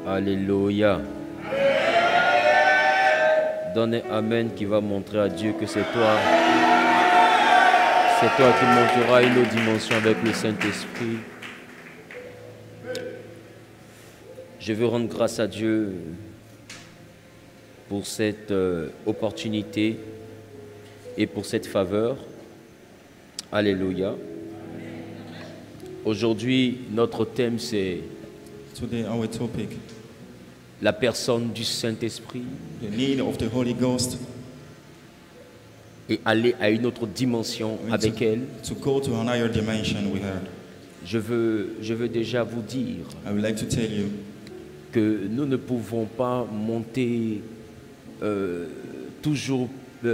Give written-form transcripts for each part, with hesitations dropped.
Alléluia. Donnez Amen qui va montrer à Dieu que c'est toi. C'est toi qui monteras une autre dimension avec le Saint-Esprit. Je veux rendre grâce à Dieu pour cette opportunité et pour cette faveur. Alléluia. Aujourd'hui, notre thème c'est Today our topic, la personne du Saint-Esprit the need of the Holy Ghost, et aller à une autre dimension avec elle. to go to an higher dimension we heard. Je veux déjà vous dire I would like to tell you que nous ne pouvons pas monter toujours,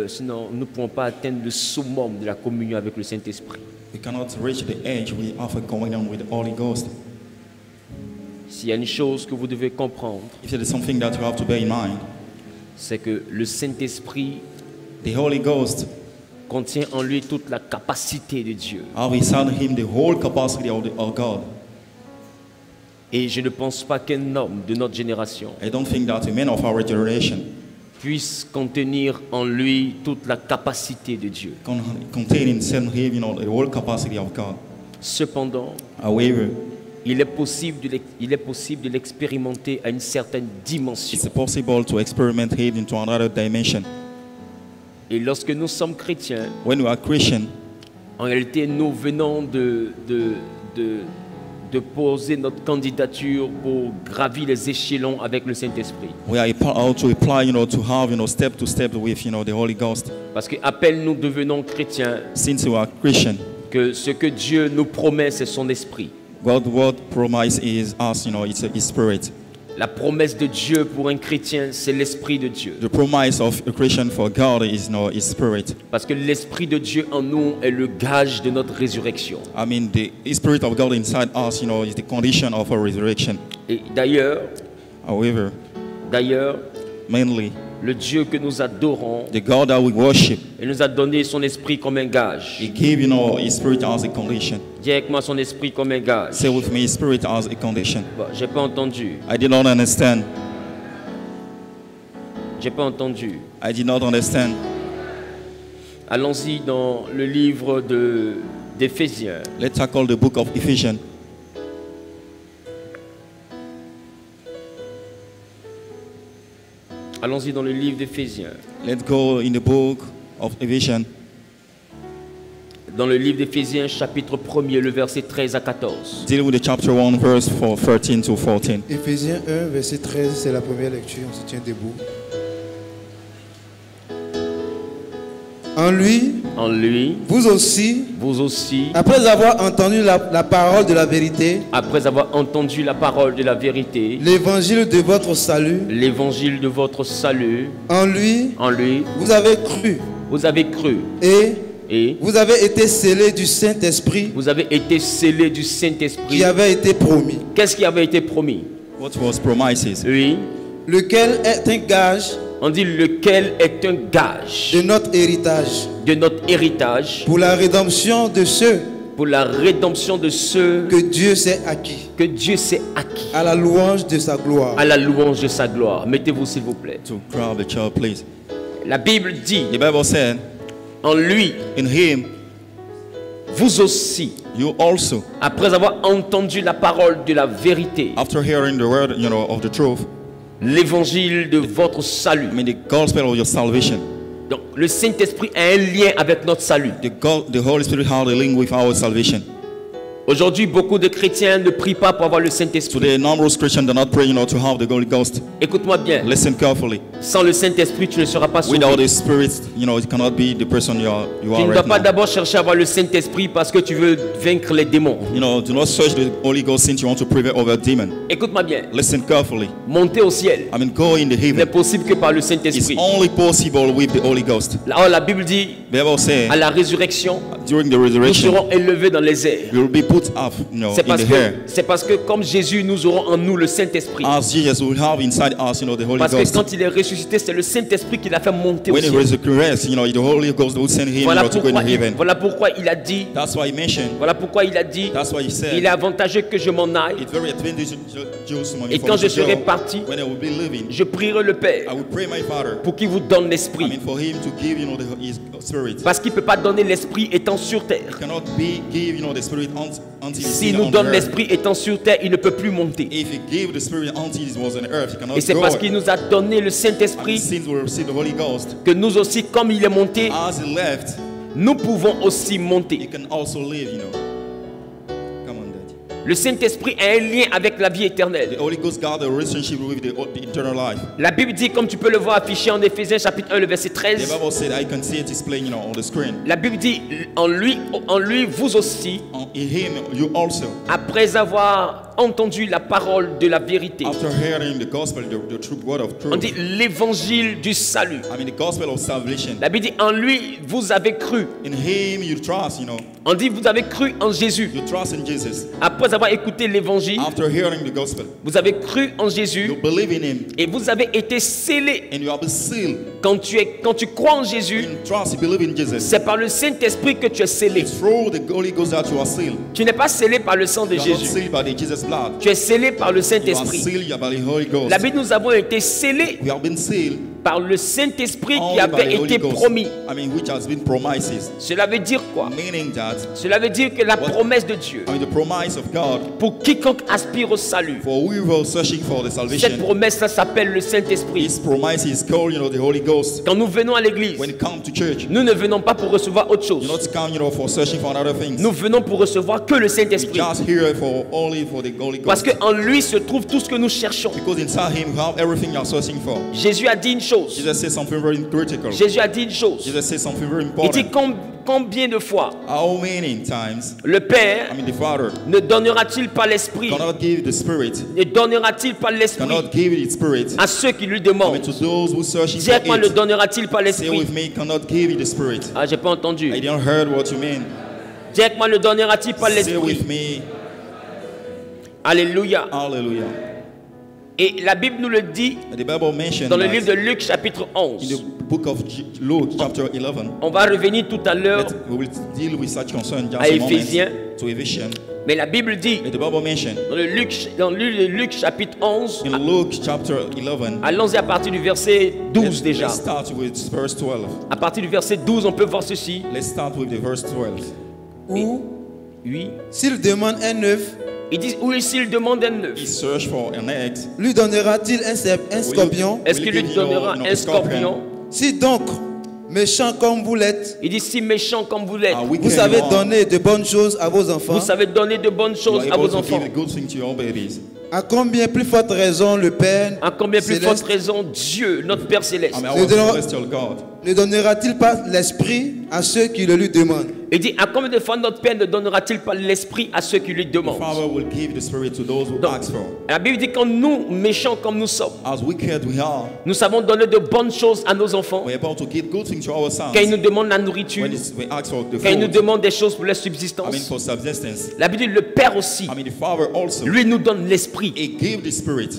sinon nous ne pouvons pas atteindre le summum de la communion avec le Saint-Esprit. we cannot reach the edge we offer going on with the Holy Ghost. S'il y a une chose que vous devez comprendre, If there is something that you have to bear in mind, c'est que le Saint-Esprit the Holy Ghost, contient en lui toute la capacité de Dieu. how we sound Him the whole capacity of God. Et je ne pense pas qu'un homme de notre génération I don't think that a man of our generation puisse contenir en lui toute la capacité de Dieu. contain in Him, the whole capacity of God. Cependant, However, il est possible de l'expérimenter à une certaine dimension. it's possible to experiment it into another dimension. Et lorsque nous sommes chrétiens, When we are Christian, en réalité, nous venons de poser notre candidature pour gravir les échelons avec le Saint-Esprit. we are out to apply, to have, step to step with, the Holy Ghost. Parce qu'à peine nous devenons chrétiens, Since we are Christian, que ce que Dieu nous promet, c'est son Esprit. God promise is us, it's His Spirit. La promesse de Dieu pour un chrétien, c'est l'Esprit de Dieu. The promise of a Christian for God is His Spirit. Parce que l'Esprit de Dieu en nous est le gage de notre résurrection. I mean, the Spirit of God inside us, is the condition of our resurrection. Et d'ailleurs, However, mainly, le Dieu que nous adorons, the God that we worship, il nous a donné son Esprit comme un gage. He gave, His Spirit as a condition. Dis avec moi son Esprit comme un gage. Say with me, His Spirit as a condition. Bon, j'ai pas entendu. I did not understand. J'ai pas entendu. I did not understand. Allons-y dans le livre d'Éphésiens. Let's tackle the book of Ephesians. Allons-y dans le livre d'Éphésiens. Let's go in the book of Ephesians. Dans le livre d'Éphésiens, chapitre 1er, le verset 13 à 14. Deal with the chapter 1, verse 13 to 14. Éphésiens 1, verset 13, c'est la première lecture, on se tient debout. En lui, vous aussi, après avoir entendu la parole de la vérité, l'évangile de votre salut, en lui, vous avez cru, et vous avez été scellés du Saint-Esprit, qui avait été promis. Qu'est-ce qui avait été promis? What was promises? Oui. Lequel est un gage. On dit lequel est un gage de notre héritage, pour la rédemption de ceux que Dieu s'est acquis, à la louange de sa gloire. Mettez-vous s'il vous plaît. To grab the child, please. La Bible dit, The Bible said, en lui, in Him, vous aussi, you also, après avoir entendu la parole de la vérité, after hearing the word, of the truth, l'évangile de votre salut. I mean the gospel of your salvation. Donc le Saint-Esprit a un lien avec notre salut. The Holy Spirit has a link with our salvation. Aujourd'hui, beaucoup de chrétiens ne prient pas pour avoir le Saint-Esprit. Today, numerous Christians do not pray, to have the Holy Ghost. Écoute-moi bien. Listen carefully. Sans le Saint-Esprit, tu ne seras pas sauvé. Without the Spirit, it cannot be the person you are Tu ne right dois pas now. d'abord chercher à avoir le Saint-Esprit parce que tu veux vaincre les démons. Do not search the Holy Ghost since you want to prevail over a demon. Écoute-moi bien. Listen carefully. Monter au ciel I mean, go in the n'est heaven. possible que par le It's Saint-Esprit. only possible with the Holy Ghost. Alors la Bible dit, The Bible says, à la résurrection, during the nous resurrection, serons élevés dans les airs. we will be put up, C'est parce que comme Jésus, nous aurons en nous le Saint-Esprit. As Jesus will have inside us, the Holy Parce Ghost. que quand il est ressuscité, c'est le Saint-Esprit qui l'a fait monter au When he ciel. resurrects, the Holy Ghost will send him to go in heaven. Voilà pourquoi il a dit. That's why he mentioned. Voilà pourquoi il a dit. That's why he said. Il est avantageux que je m'en aille. It's very advantageous Et quand je serai parti, when I will be living, je prierai le Père I will pray my Father, pour qu'il vous donne l'Esprit. for him to give his spirit. Parce qu'il ne peut pas donner l'Esprit étant sur terre. He cannot give the spirit until S'il nous donne l'Esprit étant sur terre, il ne peut plus monter. If he gave the spirit until he was on earth, he cannot Et c'est parce qu'il nous a donné le Saint-Esprit que nous aussi, comme il est monté, as he left, nous pouvons aussi monter. he can also live, Come on, Dad. Le Saint-Esprit a un lien avec la vie éternelle. The Holy Ghost got a relationship with the eternal life. La Bible dit, comme tu peux le voir affiché en Éphésiens chapitre 1, le verset 13. The Bible said, I can see it displaying, on the screen. La Bible dit, en lui, vous aussi, In him, you also, après avoir entendu la parole de la vérité. after hearing the gospel, the true word of truth. On dit l'évangile du salut. The gospel of salvation. La Bible dit, en lui, vous avez cru. In him you trust, On dit, vous avez cru en Jésus. You trust in Jesus. Après avoir écouté l'évangile, After hearing the gospel, vous avez cru en Jésus. you believe in him. Et vous avez été scellés. And you have been sealed. Quand tu crois en Jésus, In trust, you believe in Jesus. c'est par le Saint-Esprit que tu es scellé. It's through the Holy Ghost that you are sealed. Tu n'es pas scellé par le sang de You are not Jésus. sealed by the Jesus blood. Tu es scellé par le You are Saint-Esprit. sealed by the Holy Ghost. La Bible, nous avons été scellés We have been sealed par le Saint-Esprit qui only by avait the Holy été Ghost. promis. Which has been promises. Cela veut dire quoi? Meaning that, Cela veut dire que la promesse de Dieu, the promise of God, pour quiconque aspire au salut, for we were searching for the cette salvation. promesse-là s'appelle le Saint-Esprit. This promise is called, the Holy Ghost. Quand nous venons à l'église, When you come to church, nous ne venons pas pour recevoir autre you're chose. not come, for searching for other things. Nous venons pour recevoir que le You're Saint-Esprit. just here for only for the Holy Parce Ghost. qu'en lui se trouve tout ce que nous cherchons. Because inside him you have everything you're searching for. Jésus a dit une chose. Jesus said something very critical. Jésus a dit une chose. Jesus said something very Il dit important. combien de fois How many times, le Père the Father ne donnera-t-il pas l'Esprit, cannot give the Spirit, ne donnera-t-il pas l'Esprit cannot give it Spirit, à ceux qui lui demandent? to those who searching for Directement, ne it. donnera-t-il pas Say l'Esprit? with me, cannot give it the Spirit. Ah, j'ai pas entendu. I didn't heard what you mean. Directement, ne donnera-t-il pas Say l'Esprit? with me, Alléluia. hallelujah. Et la Bible nous le dit The Bible mentioned dans le that livre de Luc chapitre in the 11. book of Luke chapter 11. On va revenir tout à l'heure We will deal with such concern just à a moment Éphésiens. to Ephesians. Mais la Bible dit The Bible mentioned dans le Luc chapitre 11, in Luke chapter 11. allons-y à partir du verset 12 déjà. Let's start with verse 12. À partir du verset 12, on peut voir ceci. Let's start with the verse 12. Ou Oui. s'il demande un œuf, Il dit, oui, s'il demande un œuf, He searched for an egg. lui donnera-t-il un scorpion? est-ce qu'il lui donnera un scorpion? Si donc, méchant comme vous l'êtes, Il dit, si méchant comme vous l'êtes, vous savez donner de bonnes choses à vos enfants, vous savez donner de bonnes choses à vos enfants, Give good things to your babies. à combien plus forte raison le Père à combien plus céleste forte raison Dieu, notre Père céleste, Our celestial God. ne donnera-t-il pas l'esprit à ceux qui le lui demandent? il dit, à combien de fois notre Père ne donnera-t-il pas l'esprit à ceux qui lui demandent? Father will give the Spirit to those who Donc, ask for. la Bible dit, quand nous, méchants comme nous sommes, As wicked we are, nous savons donner de bonnes choses à nos enfants, we're about to give good things to our sons. quand ils nous demandent la nourriture, We ask for the quand ils nous food, demandent des choses pour leur subsistance. for subsistence. La Bible dit, le Père aussi, The Father also, lui nous donne l'esprit He give the Spirit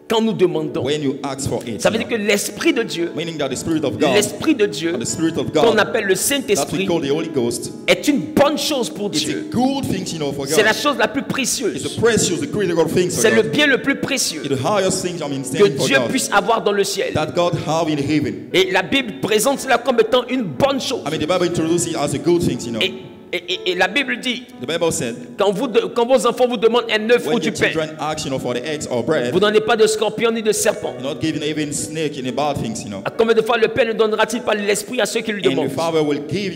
quand nous demandons. when you ask for it. Ça veut dire que l'esprit de Dieu, Meaning that the Spirit of God, l'esprit de Dieu, and the Spirit of qu'on God, appelle le that we Saint-Esprit, call the Holy Ghost, est une bonne chose pour it's a Dieu. good thing, for C'est la God. chose la plus It's précieuse. the precious, the critical thing for C'est le God. bien le plus précieux It's the highest thing, que standing for Dieu God. puisse avoir dans le ciel. That God have in heaven. Et la Bible présente cela comme étant une bonne chose. The Bible introduces it as a good thing, Et la Bible dit, The Bible said, quand vos enfants vous demandent un œuf ou when du the pain, children ask, for the eggs or bread, vous n'en pas de scorpion ni de serpent. you're not giving even snake any bad things, À combien de fois le Père ne donnera-t-il pas l'esprit à ceux qui lui And demandent? the Father will give,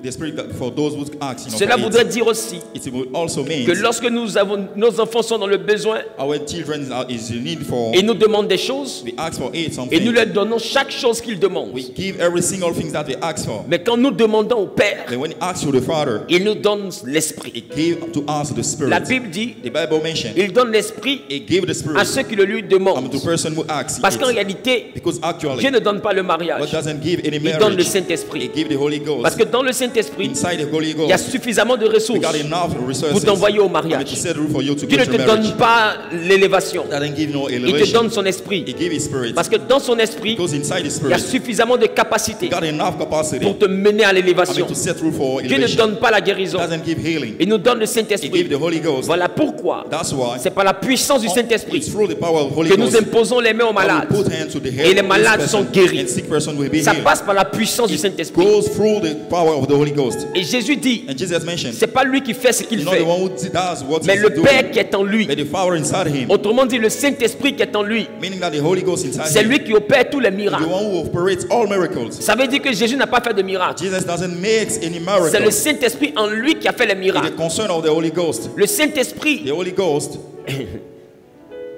the Spirit for those who ask, Cela for voudrait it. dire aussi It will also mean que lorsque nos enfants sont dans le besoin our children is in need for, et nous demandent des choses, we ask for it, et something. nous leur donnons chaque chose qu'ils demandent. We give every single thing that they ask for. Mais quand nous demandons au Père, Then when you ask to the Father, il nous donne l'esprit. He gave to us the Spirit. La Bible dit, The Bible mentioned, il donne l'esprit He gave the Spirit à ceux qui le lui demandent. to the person who asks Parce qu'en it. réalité, Because actually, Dieu ne donne pas le God mariage. doesn't give any Il marriage. donne le He Saint-Esprit. gave the Holy Ghost. Parce que dans le Saint-Esprit, Inside the Holy il y a Ghost, suffisamment de we ressources got enough resources pour t'envoyer au to mariage. set the rule for you to Dieu go ne to te marriage. donne pas l'élévation. Doesn't give no Il te elevation. donne son esprit. He gave His Spirit. Parce que dans son esprit, Because inside the il y a Spirit, suffisamment de capacité got enough capacity pour te mener à l'élévation. to set rule for Dieu ne elevation. donne pas la guérison. Doesn't give healing. Il nous donne le He gave Saint-Esprit. the Holy Ghost. Voilà pourquoi That's why c'est par la puissance du Saint-Esprit it's through the power of the Holy que nous Ghost imposons les mains aux that malades. we put hands to the Et head les of malades this sont person, guéris. and sick person will be Ça healed. passe par la puissance du It Saint-Esprit. goes through the power of the Holy Ghost. Et Jésus dit, And Jesus mentioned, c'est pas lui qui fait ce qu'il He's not fait, the one who does what mais He's le doing, Père qui est en lui. but the Father inside Him. Autrement dit, le Saint-Esprit qui est en lui. Meaning that the Holy Ghost inside C'est Him lui qui opère tous les is the miracles. one who operates all miracles. Ça veut dire que Jésus n'a pas fait de miracles. Jesus doesn't make any C'est le miracles. Saint-Esprit en lui qui a fait les It's the miracles. concern of the Holy Ghost. Le Saint-Esprit, The Holy Ghost,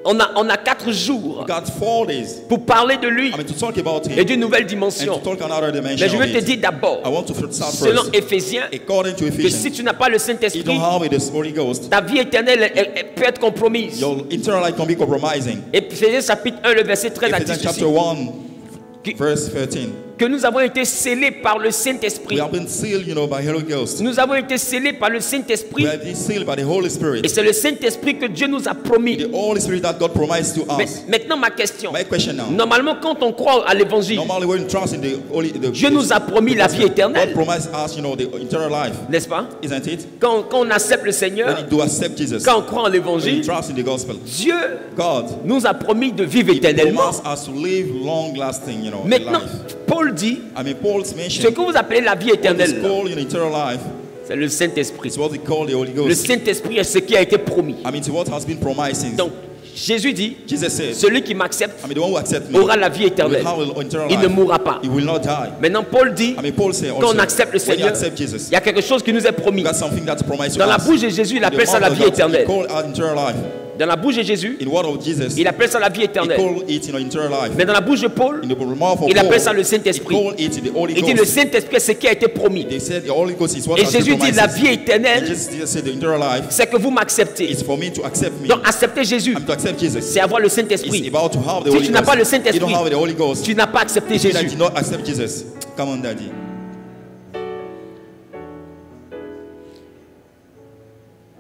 on a 4 jours got 4 days. pour parler de lui To talk about et Him d'une nouvelle and dimension. to talk another dimension Mais je veux of te it. dire d'abord, I want to start selon first. Éphésiens, According to que Ephesians, si tu n'as pas le you Saint-Esprit, don't have the Holy Ghost, ta vie éternelle elle peut être compromise. your eternal life can be compromising. Éphésiens chapitre 1, le verset 13 à Ephesians 10 chapter ici, 1, verse 13. que nous avons été scellés par le We Saint-Esprit. have been sealed, by Holy Ghost. Nous avons été scellés par le We Saint-Esprit. have been sealed by the Holy Spirit. Et c'est le Saint-Esprit que Dieu nous a promis. The Holy Spirit that God promised to Mais us. maintenant, ma question. My question now. Normalement, quand on croit à l'évangile, Normally, when you trust in the Dieu nous a promis la vie God éternelle, promised us, the eternal life, n'est-ce pas? isn't it? Quand on accepte le Seigneur, When you do accept Jesus, quand on croit en when you l'évangile, trust in the gospel, Dieu God nous a promis de vivre éternellement. promised us to live long-lasting, Maintenant, life. Paul dit, I mean, Paul's ce mentioned que vous appelez la vie what is éternelle, called eternal life. c'est le Saint-Esprit. It's what they call the Holy Le Ghost. Saint-Esprit est ce qui a été promis. I mean, it's what has been promised. Donc, Jésus dit, Jesus said, celui qui m'accepte I mean, the one who accepts me aura la vie will éternelle. have eternal Il ne life. mourra pas. He will not die. Maintenant, Paul dit, I mean, Paul said quand also, on accepte le when you Seigneur, accept Jesus, il y a quelque chose qui nous est promis. you got something that's promised to Dans la us. bouche de Jésus, il In the appelle ça la mouth vie of God, éternelle. He called out eternal life. Dans la bouche de Jésus, In the word of Jesus, il appelle ça la vie he éternelle. called it eternal life. Mais dans la bouche de Paul, In the mouth of il appelle ça Paul, le he Saint-Esprit. called it the Holy Il dit le Ghost. Saint-Esprit, c'est ce qui a été promis. They said the Holy Ghost is what Et has been Jésus dit la promised. vie And éternelle, Jesus said the eternal life c'est que vous m'acceptez. is for me to accept me. Donc accepter Jésus, I'm to accept Jesus. c'est avoir le It's Saint-Esprit. about to have the Si Holy tu n'as pas le Ghost. You Saint-Esprit, don't have the Holy Ghost. tu n'as pas accepté That Jésus. did not accept Jesus. Come on, Daddy.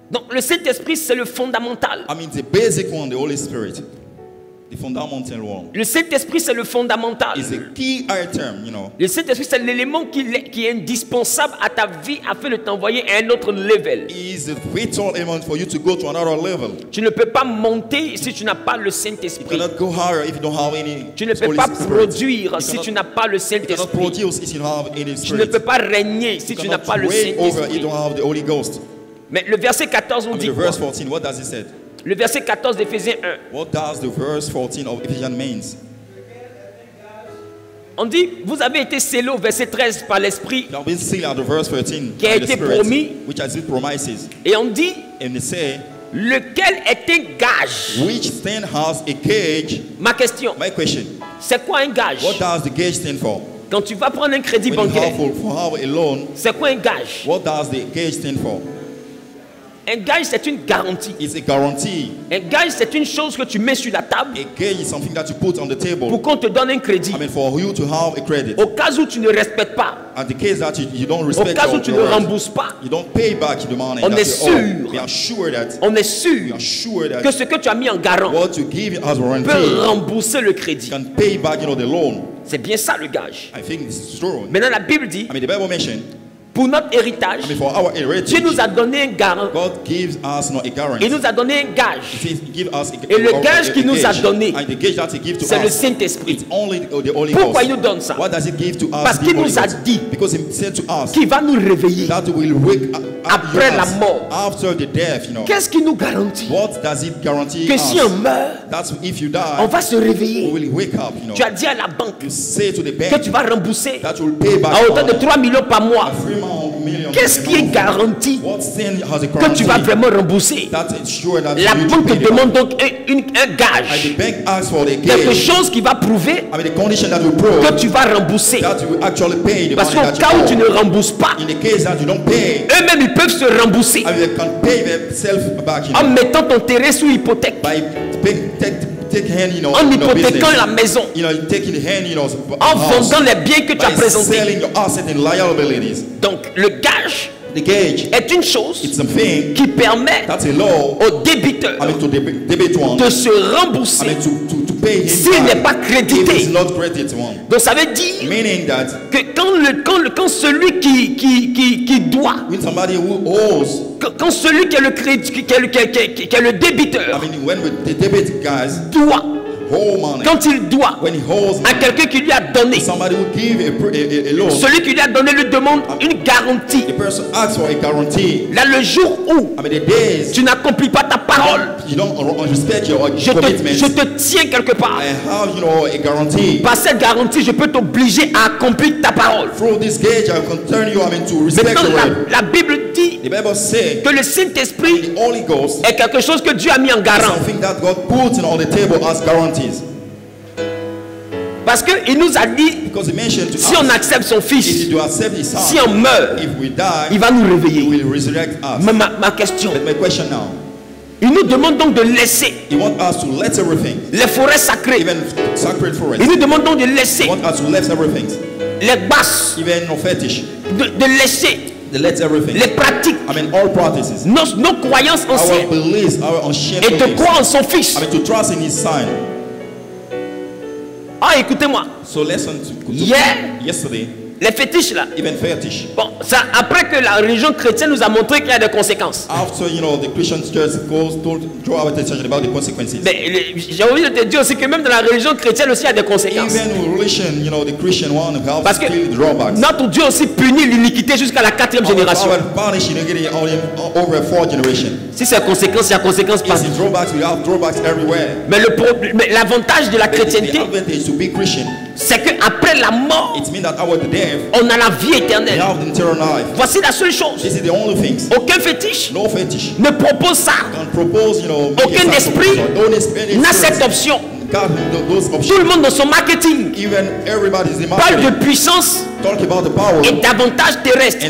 Donc le Saint-Esprit, c'est le fondamental. I mean, the basic one, the Holy Spirit, the fundamental one, Le Saint-Esprit, c'est le fondamental. is a key item, Le Saint-Esprit, c'est l'élément qui est indispensable à ta vie afin de t'envoyer à un autre level. is a vital element for you to go to another level. Tu ne peux pas monter si tu n'as pas le You Saint-Esprit. cannot go higher if you don't have any Tu ne peux Holy pas Spirit. produire You si cannot- tu n'as pas le You cannot Saint-Esprit. produce if you don't have any Tu ne Spirit. peux pas régner si You tu n'as cannot pas le reign over if you Saint-Esprit. don't have the Holy Ghost. Mais le verset 14, on I mean, dit the quoi? verse 14, what does it say? Le verset 14 d'Éphésiens 1. What does the verse 14 of Ephesians means? On dit, vous avez été scellés au verset 13 par l'Esprit. You have been sealed at the verse 13 Qui a by the été Spirit, promis. which has been promises. Et on dit, And they say, lequel est un gage? which stand has a gauge. Ma question, My question, c'est quoi un gage? what does the gauge stand for? Quand tu vas prendre un crédit When you bancaire, have for have a loan, c'est quoi un gage? what does the gauge stand for? Un gage, c'est une garantie. It's a guarantee. Un gage, c'est une chose que tu mets sur la table A gauge is something that you put on the table. pour qu'on te donne un crédit. I mean, for you to have a credit. Au cas où tu ne respectes pas, And the case that you don't au respect cas où your tu ne word, rembourses pas, you don't pay back the money On that est you sûr. owe. We are sure that on est we sûr are sure que that ce que tu as mis en garant what you give as warranty peut rembourser le crédit. can pay back, the loan. C'est bien ça le gage. I think this is true. Maintenant, la Bible dit, I mean, the Bible mentioned, pour notre héritage, I mean, for our heritage, Dieu nous a donné un garant. God gives us a guarantee. Il nous a donné un He gage. says, give us Et le gage qu'il nous a gauge. donné, And the gauge that he gives to c'est le us, Saint-Esprit. it's only the Holy Pourquoi il Ghost. nous donne ça? What does it give to us? Parce the qu'il Holy nous a Ghost? dit Because he said to us qu'il va nous réveiller. that will wake up Après la mort. after the death, Qu'est-ce qui nous garantit? What does it guarantee Que us? si on meurt, That's if you on die, va se we réveiller. will wake up, Tu as dit à la banque You say to the que bank tu vas rembourser that you will pay back à hauteur de money, 3 millions par mois. a free Qu'est-ce qui est garanti que tu vas vraiment rembourser? La banque te demande donc un gage. Quelque chose qui va prouver que tu vas rembourser. Parce qu'au cas où tu ne rembourses pas, eux-mêmes ils peuvent se rembourser en mettant ton terrain sous hypothèque, en hypothéquant la maison, en vendant les biens que tu as présentés. Donc le gage est une chose qui permet au débiteur de se rembourser s'il n'est pas crédité. Donc ça veut dire que quand celui qui doit, quand celui qui est le crédit, qui est le débiteur, doit, quand il doit à quelqu'un qui lui a donné, celui qui lui a donné lui demande une garantie. Là, le jour où tu n'accomplis pas ta parole, je te tiens quelque part. Par cette garantie, je peux t'obliger à accomplir ta parole. Maintenant, la Bible dit que le Saint-Esprit est quelque chose que Dieu a mis en garant. Parce qu'il nous a dit, si on accepte son fils, si on meurt, il va nous réveiller. Ma question, il nous demande donc de laisser les forêts sacrées. Il nous demande donc de laisser les basses, de laisser les pratiques, nos croyances anciennes, et de croire en son fils. Ah, écoutez-moi. Yesterday, les fétiches là. Bon, ça, après que la religion chrétienne nous a montré qu'il y a des conséquences. Mais j'ai envie de te dire aussi que même dans la religion chrétienne aussi il y a des conséquences. Parce que notre Dieu aussi punit l'iniquité jusqu'à la 4e génération. Si c'est conséquence, il y a conséquence partout. Mais l'avantage de la chrétienté, c'est qu'après la mort, on a la vie éternelle. Voici la seule chose. Aucun fétiche ne propose ça. Aucun esprit n'a cette option. Tout le monde dans son marketing parle de puissance et d'avantage terrestre.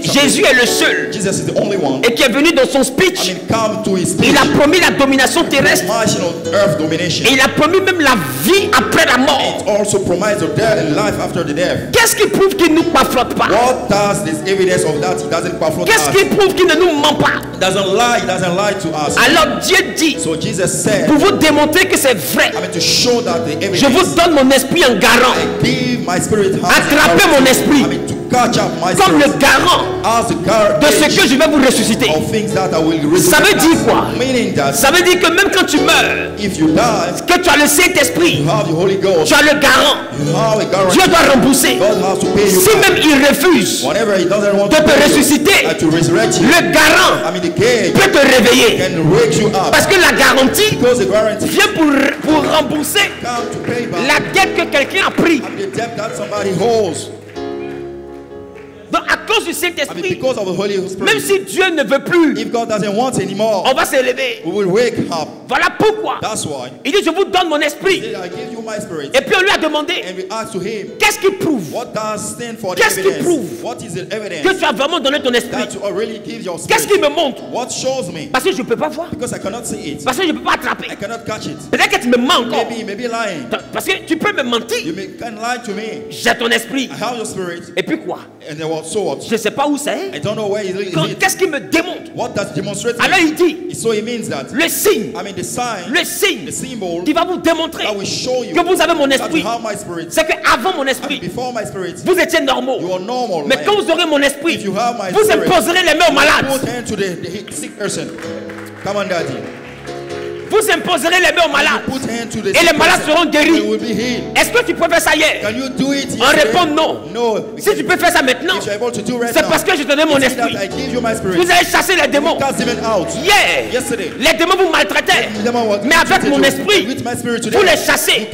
Jésus est le seul et qui est venu dans son speech. Il a promis la domination terrestre et il a promis même la vie après la mort. Qu'est-ce qui prouve qu'il ne nous baflotte pas? Qu'est-ce qui prouve qu'il ne nous ment pas? Alors Dieu dit, pour vous démontrer que c'est vrai, je vous donne mon esprit en garant. Attrapez mon esprit comme le garant de ce que je vais vous ressusciter. Ça veut dire quoi? Ça veut dire que même quand tu meurs, que tu as le Saint-Esprit, tu as le garant. Dieu doit rembourser. Si même il refuse de te ressusciter, le garant peut te réveiller. Parce que la garantie vient pour rembourser la dette que quelqu'un a pris. Donc à cause du Saint-Esprit, même si Dieu ne veut plus, on va s'élever. Voilà pourquoi il dit, je vous donne mon esprit. Et puis on lui a demandé, qu'est-ce qui prouve, qu'est-ce qui prouve que tu as vraiment donné ton esprit? Qu'est-ce qui me montre? Parce que je ne peux pas voir, parce que je ne peux pas attraper. Peut-être que tu me mens encore, parce que tu peux me mentir. J'ai ton esprit. Et puis quoi? Je ne sais pas où c'est. Qu'est-ce qui me démontre? Alors il dit, le signe, le signe qui va vous démontrer que vous avez mon esprit, c'est qu'avant mon esprit, vous étiez normaux. Mais quand vous aurez mon esprit, vous imposerez les mains aux malades. vous imposerez les mains aux malades et les malades seront guéris. Est-ce que tu peux faire ça hier? On répond non. Si tu peux faire ça maintenant, c'est parce que je te donne mon esprit. Vous allez chasser les démons. Hier, les démons vous maltraitaient, mais avec mon esprit, vous les chassez.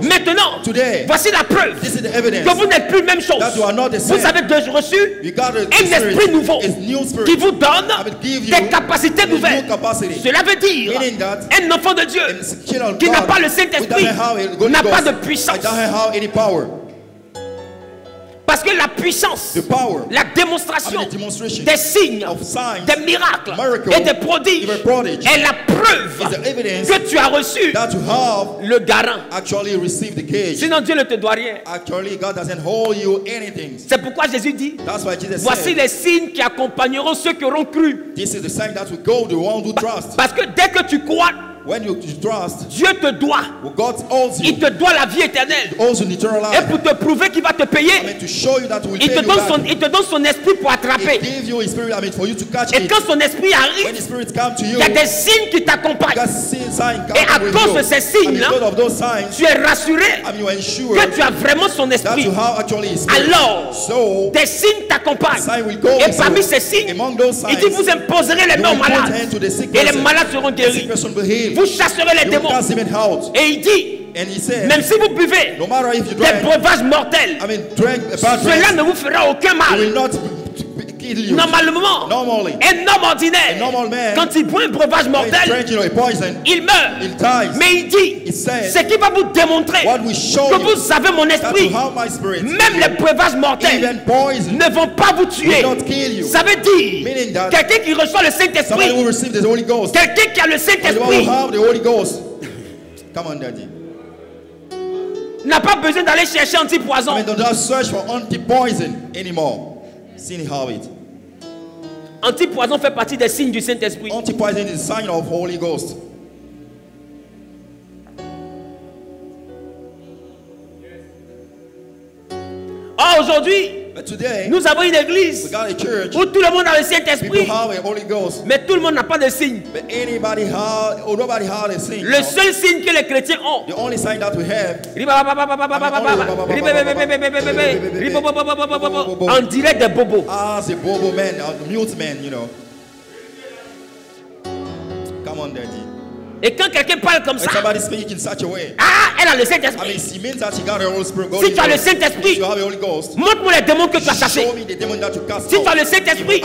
Maintenant, voici la preuve que vous n'êtes plus la même chose. Vous avez reçu un esprit nouveau qui vous donne des capacités nouvelles. Cela veut dire un enfant de Dieu qui n'a pas le Saint-Esprit n'a pas de puissance. Parce que la puissance, la démonstration des signes, des miracles et des prodiges est la preuve que tu as reçu le garant. Sinon Dieu ne te doit rien. C'est pourquoi Jésus dit, voici les signes qui accompagneront ceux qui auront cru. Parce que dès que tu crois, Dieu te doit. Il te doit la vie éternelle. Et pour te prouver qu'il va te payer, il te donne son esprit pour attraper. Et quand son esprit arrive, il y a des signes qui t'accompagnent. Et à cause de ces signes-là, tu es rassuré que tu as vraiment son esprit. Alors, des signes t'accompagnent. Et parmi ces signes, il dit, vous imposerez les mains aux malades. Et les malades seront guéris. Vous chasserez les démons. Et il dit, même si vous buvez des breuvages mortels, cela ne vous fera aucun mal. Normalement, un homme ordinaire, quand il boit un breuvage mortel, il meurt. Mais il dit, ce qui va vous démontrer que vous avez mon esprit, même les breuvages mortels ne vont pas vous tuer. Ça veut dire, quelqu'un qui reçoit le Saint-Esprit, quelqu'un qui a le Saint-Esprit, n'a pas besoin d'aller chercher anti-poison. Anti-poison fait partie des signes du Saint-Esprit. Anti-poison is a sign of Holy Ghost. Aujourd'hui, nous avons une église où tout le monde a le Saint-Esprit, mais tout le monde n'a pas de signe. Le seul signe que les chrétiens ont, on dirait des bobos. The bobo man, the mute man, you know. Come on, Daddy. Et quand quelqu'un parle comme ça, elle a le Saint-Esprit. Si tu as le Saint-Esprit, montre-moi les démons que tu as chassés. Si tu as le Saint-Esprit,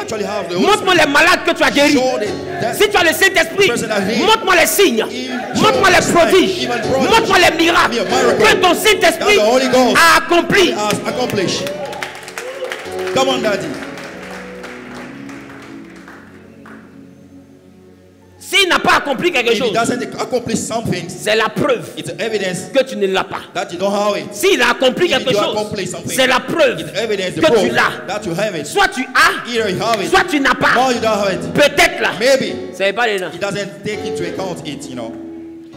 montre-moi les malades que tu as guéris. Si tu as le Saint-Esprit, montre-moi les signes, montre-moi les prodiges, montre-moi les miracles que ton Saint-Esprit a accompli. Come on, Daddy. S'il n'a pas accompli quelque chose, c'est la preuve que tu ne l'as pas. S'il a accompli quelque chose, c'est la preuve que tu l'as. Soit tu as, soit tu n'as pas. Peut-être là. C'est pas les gens.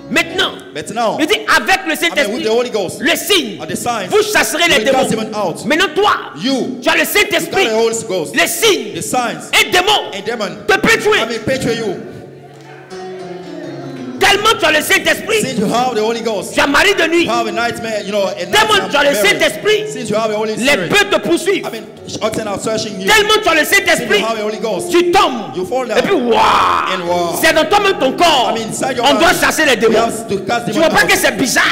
Maintenant, il dit avec le Saint-Esprit, le signe, vous chasserez les démons. Maintenant toi, tu as le Saint-Esprit, les signes, un démon te peut tuer. Tellement tu as le Saint-Esprit, tu as mari de nuit. Tellement tu as le Saint-Esprit, les bœufs te poursuivent. Tellement tu as le Saint-Esprit, tu tombes. Et puis waouh, c'est dans toi-même ton corps. On doit chasser les démons. Tu vois pas que c'est bizarre?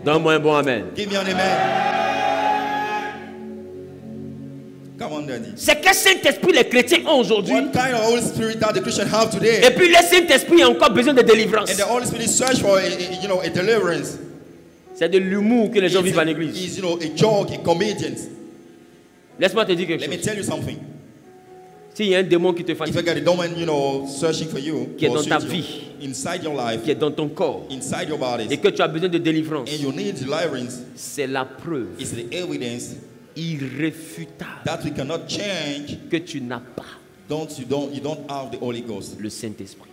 Donne-moi un bon amen. C'est quel Saint-Esprit les chrétiens ont aujourd'hui? Et puis le Saint-Esprit a encore besoin de délivrance. C'est de l'humour que les gens vivent en église. Laisse-moi te dire quelque chose. S'il y a un démon qui te fatigue, qui est dans ta vie, qui est dans ton corps, et que tu as besoin de délivrance, c'est la preuve irréfutable que tu n'as pas le Saint-Esprit.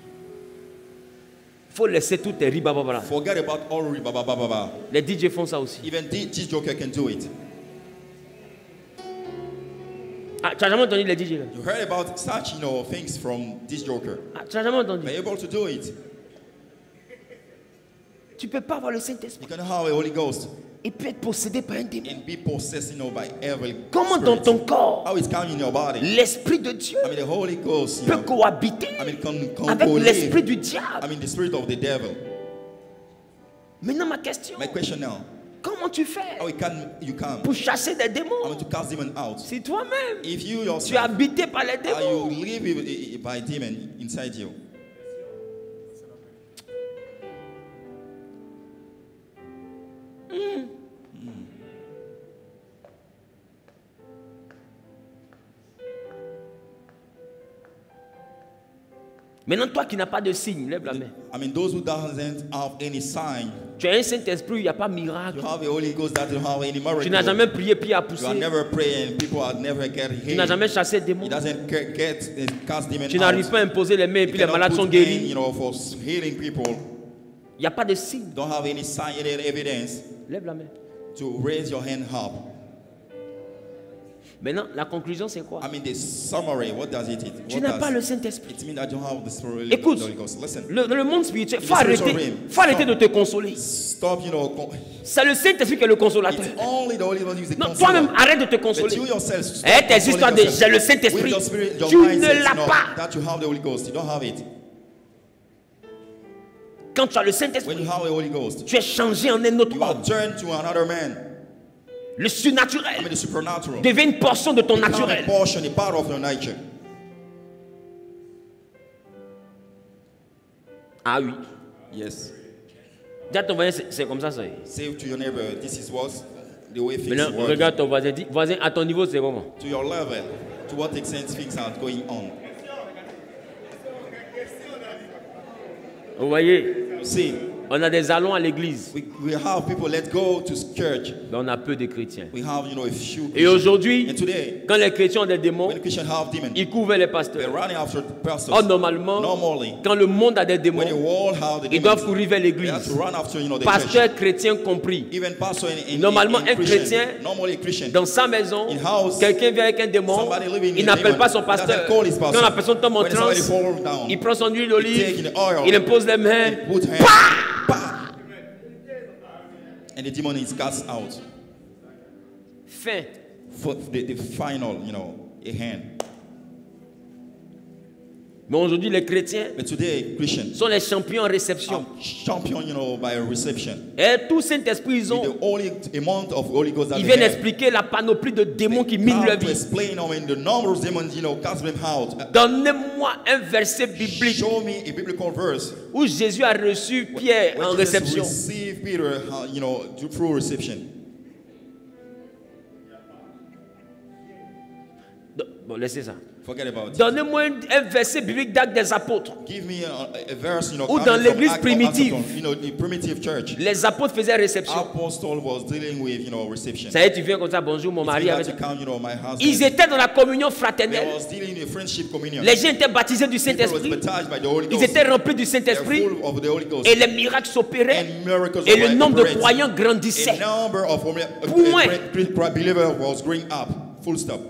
Il faut laisser tout tes ribababa. Forget about all ribababa. Les DJ font ça aussi. Even DJ Joker can do it. Ah, tu n'as jamais entendu les DJ là? You heard about such, things from this joker. Ah, tu n'as jamais entendu? They're able to do it. Tu peux pas avoir le Saint-Esprit. You can have a Holy Ghost. Il peut être possédé par un démon. And be possessed, by every Comment dans ton corps, how it's coming in your body, l'Esprit de Dieu the Holy Ghost, peut cohabiter avec l'Esprit du diable? The spirit of the devil. Maintenant ma question. My question now. Comment tu fais how you can pour chasser des démons? To cast demon out. Si toi-même, if you yourself, tu es habité par les démons, you live by demon inside you. Maintenant, toi qui n'as pas de signe, lève la main. Those who doesn't have any sign. Tu as un Saint-Esprit, il n'y a pas de miracle. You have a Holy Ghost that don't have any miracle. Tu n'as jamais prié, puis à pousser. You have never prayed and people have never get healed. Tu n'as jamais chassé des démons. He doesn't cast demons. Tu n'arrives pas à imposer les mains et puis les malades sont guéris. For healing people. Il n'y a pas de signe. Don't have any sign, any evidence. Lève la main. To raise your hand up. Maintenant, la conclusion c'est quoi? The summary, what does it? Tu n'as pas le Saint-Esprit. It means that you have the Spirit. Écoute, le monde spirituel, faut arrêter de te consoler. Stop, c'est le Saint-Esprit qui est le consolateur. Non, toi-même, arrête de te consoler. Et tes histoires de j'ai le Saint-Esprit, tu ne l'as pas. Quand tu as le Saint-Esprit, tu es changé en un autre homme. Le surnaturel devient une portion de ton naturel. Ah oui. Yes. Dis à ton voisin, c'est comme ça. Say to your neighbor, this is what the way things work. Maintenant, regarde ton voisin. Dis, voisin, à ton niveau, c'est comment? To your level, to what extent things are going on. Vous voyez? See. On a des allons à l'église. We have people let go to church. Mais on a peu de chrétiens. We have, a few. Et aujourd'hui, quand les chrétiens ont des démons, ils couvrent les pasteurs. Or, normalement, quand le monde a des démons, ils doivent courir vers l'église. Pasteurs chrétiens compris. Normalement, un chrétien, dans sa maison, quelqu'un vient avec un démon, il n'appelle pas son pasteur. Quand la personne tombe en transe, il prend son huile d'olive, il impose les mains. And the demon is cast out. Fin. For the final, a hand. Mais aujourd'hui, les chrétiens sont les champions en réception. By reception. Et tout Saint-Esprit, ils viennent expliquer la panoplie de démons qui minent leur vie. Donnez-moi un verset biblique où Jésus a reçu Pierre en réception. Bon, laissez ça. Donnez-moi un verset biblique d'Actes des Apôtres. Give me a verse, ou dans l'église primitive, the primitive church, les apôtres faisaient réception. Ça y est, tu viens comme ça, bonjour mon mari. Ils étaient dans la communion fraternelle. Les gens étaient baptisés du Saint-Esprit. Ils étaient remplis du Saint-Esprit. Et les miracles s'opéraient. Et le nombre de croyants grandissait. Point. Full stop.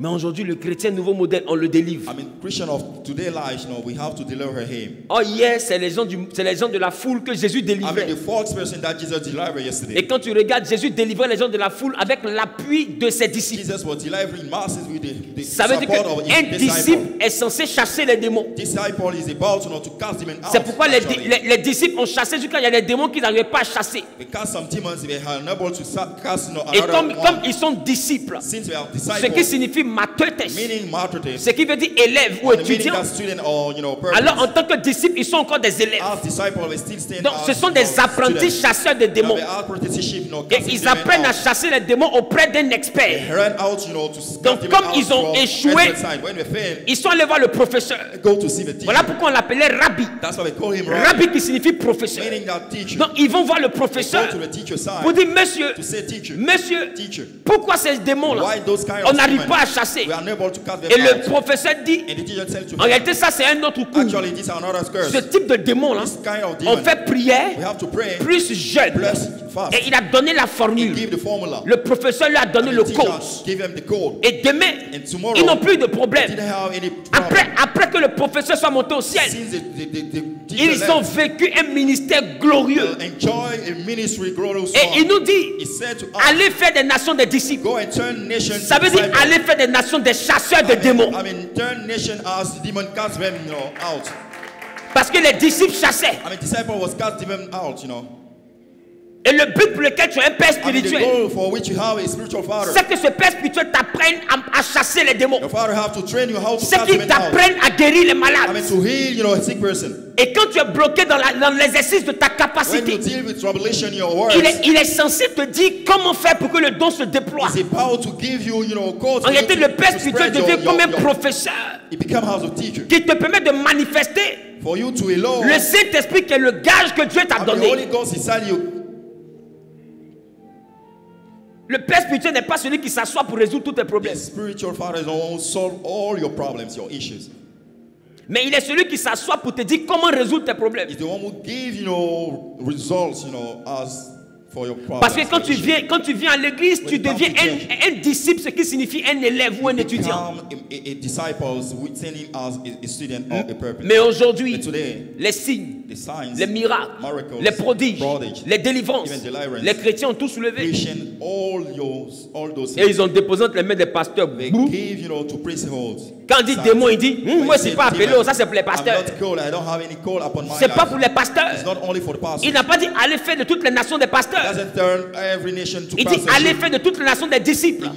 Mais aujourd'hui, le chrétien nouveau modèle, on le délivre. Christian of today life, we have to deliver him. Oh yes, c'est les gens de la foule que Jésus délivrait. The fourth person that Jesus delivered yesterday. Et quand tu regardes, Jésus délivrait les gens de la foule avec l'appui de ses disciples. Jesus was delivering masses with the ça veut dire qu'un disciple est censé chasser les démons. C'est pourquoi les disciples ont chassé jusqu'à il y a des démons qu'ils n'arrivaient pas à chasser. Et comme ils sont disciples, ce qui signifie mathetes, ce qui veut dire élève ou étudiant. Alors en tant que disciples, ils sont encore des élèves. Donc ce sont des apprentis chasseurs de démons. Et ils apprennent à chasser les démons auprès d'un expert. Donc comme ils ont échoué, ils sont allés voir le professeur. Voilà pourquoi on l'appelait Rabbi. Rabbi qui signifie professeur. Donc ils vont voir le professeur pour dire monsieur, pourquoi ces démons-là, on n'arrive pas à chasser. Et le professeur dit, en réalité ça c'est un autre coup. Ce type de démon là, on fait prière plus jeûne. Et il a donné la formule. Le professeur lui a donné le code. Et demain, ils n'ont plus de problème. Après que le professeur soit monté au ciel, ils ont vécu un ministère glorieux. Et il nous dit, allez faire des nations des disciples. Ça veut dire allez faire des nations des chasseurs de démons. Parce que les disciples chassaient. Et le but pour lequel tu as un père spirituel, c'est que ce père spirituel t'apprenne à chasser les démons. C'est qu'il t'apprenne à guérir les malades. Et quand tu es bloqué dans l'exercice de ta capacité, il est censé te dire comment faire pour que le don se déploie. En réalité, le père spirituel devient comme un professeur qui te permet de manifester le Saint-Esprit qui est le gage que Dieu t'a donné. Le père spirituel n'est pas celui qui s'assoit pour résoudre tous tes problèmes. Mais il est celui qui s'assoit pour te dire comment résoudre tes problèmes. Parce que quand tu viens à l'église, tu deviens un disciple, ce qui signifie un élève ou un étudiant. Mais aujourd'hui, les signes, les miracles, les prodiges, les délivrances, les chrétiens ont tous soulevé. Et ils ont déposé entre les mains des pasteurs. Quand on dit démon, il dit moi c'est pas appelé, ça c'est pour les pasteurs. C'est pas pour les pasteurs. Il n'a pas dit allez faire de toutes les nations des pasteurs. Il dit allez faire de toutes les nations des disciples.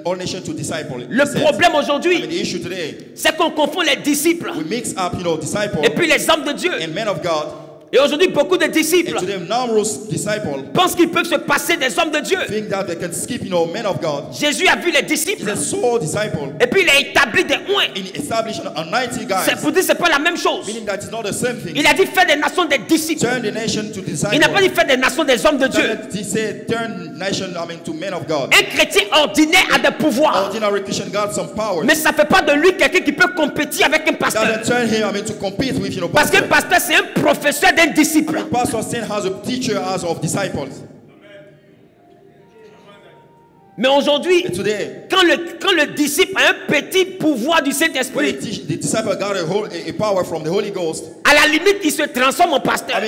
Le problème aujourd'hui, c'est qu'on confond les disciples et puis les hommes de Dieu. Et aujourd'hui, beaucoup de disciples pensent qu'ils peuvent se passer des hommes de Dieu. Jésus a vu les disciples. Et puis il a établi des oints. C'est pour dire que ce n'est pas la même chose. Il a dit faire des nations des disciples. Il n'a pas dit faire des nations des hommes de Dieu. Un chrétien ordinaire a des pouvoirs. Mais ça ne fait pas de lui quelqu'un qui peut compétir avec un pasteur. Parce qu'un pasteur c'est un professeur d'un disciple. Mais aujourd'hui, quand le disciple a un petit pouvoir du Saint-Esprit, à la limite, il se transforme en pasteur.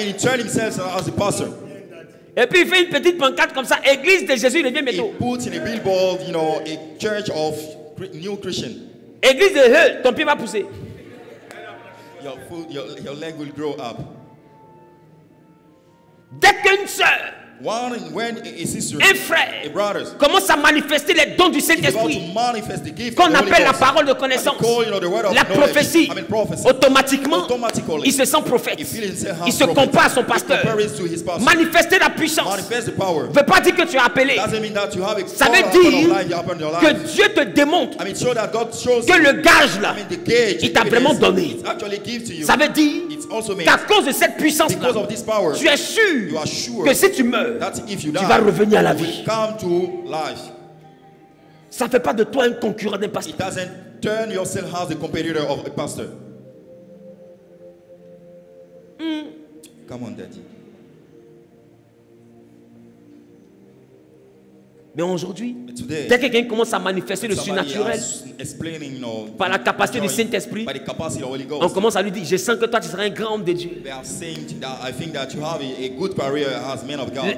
Et puis il fait une petite pancarte comme ça, Église de Jésus, il devient métaux. Église de ton pied va pousser. Your leg will grow up. Dès qu'une sœur, un frère commence à manifester les dons du Saint-Esprit, qu'on appelle la parole de connaissance, la prophétie, automatiquement, il se sent prophète. Il se compare à son pasteur. Manifester la puissance ne veut pas dire que tu es appelé. Ça veut dire que Dieu te démontre que le gage là, il t'a vraiment donné. Ça veut dire qu'à cause de cette puissance-là, tu es sûr que si tu meurs, tu vas revenir à la vie. Ça ne fait pas de toi un concurrent d'un pasteur. Come on, Daddy. Mais aujourd'hui, dès que quelqu'un commence à manifester le surnaturel par la capacité du Saint-Esprit, on commence à lui dire, je sens que toi tu seras un grand homme de Dieu.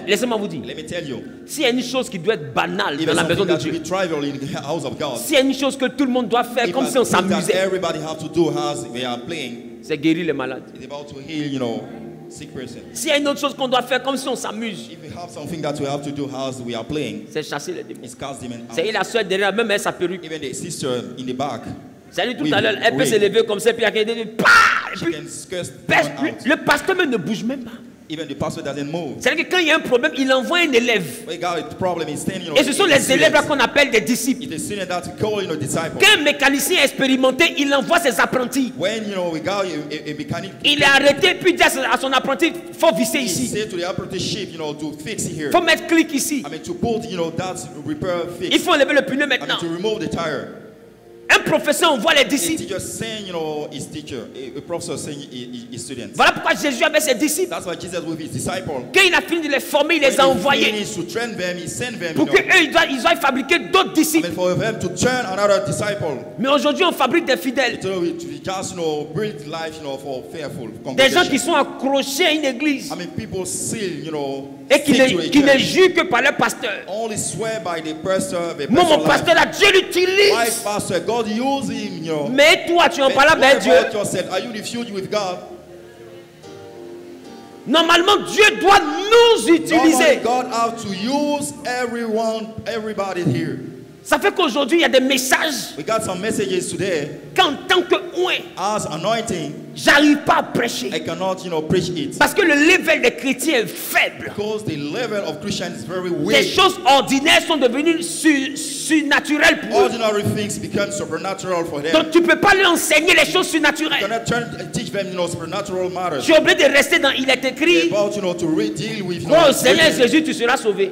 Laissez-moi vous dire, s'il y a une chose qui doit être banale dans la maison de Dieu, s'il y a une chose que tout le monde doit faire comme si on s'amusait, c'est guérir les malades. S'il y a une autre chose qu'on doit faire comme si on s'amuse, c'est chasser les démons. C'est la soeur derrière, même elle sa perruque. C'est tout à l'heure, elle peut se lever comme ça, puis il y a le pasteur même ne bouge même pas. C'est-à-dire que quand il y a un problème, il envoie un élève. Et ce sont les élèves là qu'on appelle des disciples. Quand un mécanicien expérimenté, il envoie ses apprentis. Il est arrêté, puis il dit à son apprenti, il faut visser ici. Il faut mettre clic ici. Il faut enlever le pneu maintenant. Un professeur envoie les disciples. A teacher send, his teacher. A professor send his students. Voilà pourquoi Jésus avait ses disciples. That's why Jesus with his disciples. Quand il a fini de les former, il les a envoyés. Pour qu'eux, ils aient fabriqué d'autres disciples. For them to turn another disciple. Mais aujourd'hui, on fabrique des fidèles. Just, build life, for fearful. Des gens qui sont accrochés à une église. People still, et qui ne jurent que par leur pasteur. Only swear by the pastor, Mon pasteur, là, Dieu l'utilise. God use him, Mais toi, tu en parles avec Dieu. Are you refused with God? Normalement, Dieu doit nous utiliser. God have to use everybody here. Ça fait qu'aujourd'hui, il y a des messages. We got some messages today. Qu'en tant que as anointing, j'arrive pas à prêcher. I cannot, preach it. Parce que le level des chrétiens est faible. Because the level of Christians is very weak. Les choses ordinaires sont devenues surnaturelles pour eux. Ordinary things become supernatural for them. Donc tu peux pas leur enseigner les choses surnaturelles. You cannot teach them, supernatural matters. Tu es obligé de rester dans il est écrit. About, to deal with, oh Seigneur Jésus, tu seras sauvé.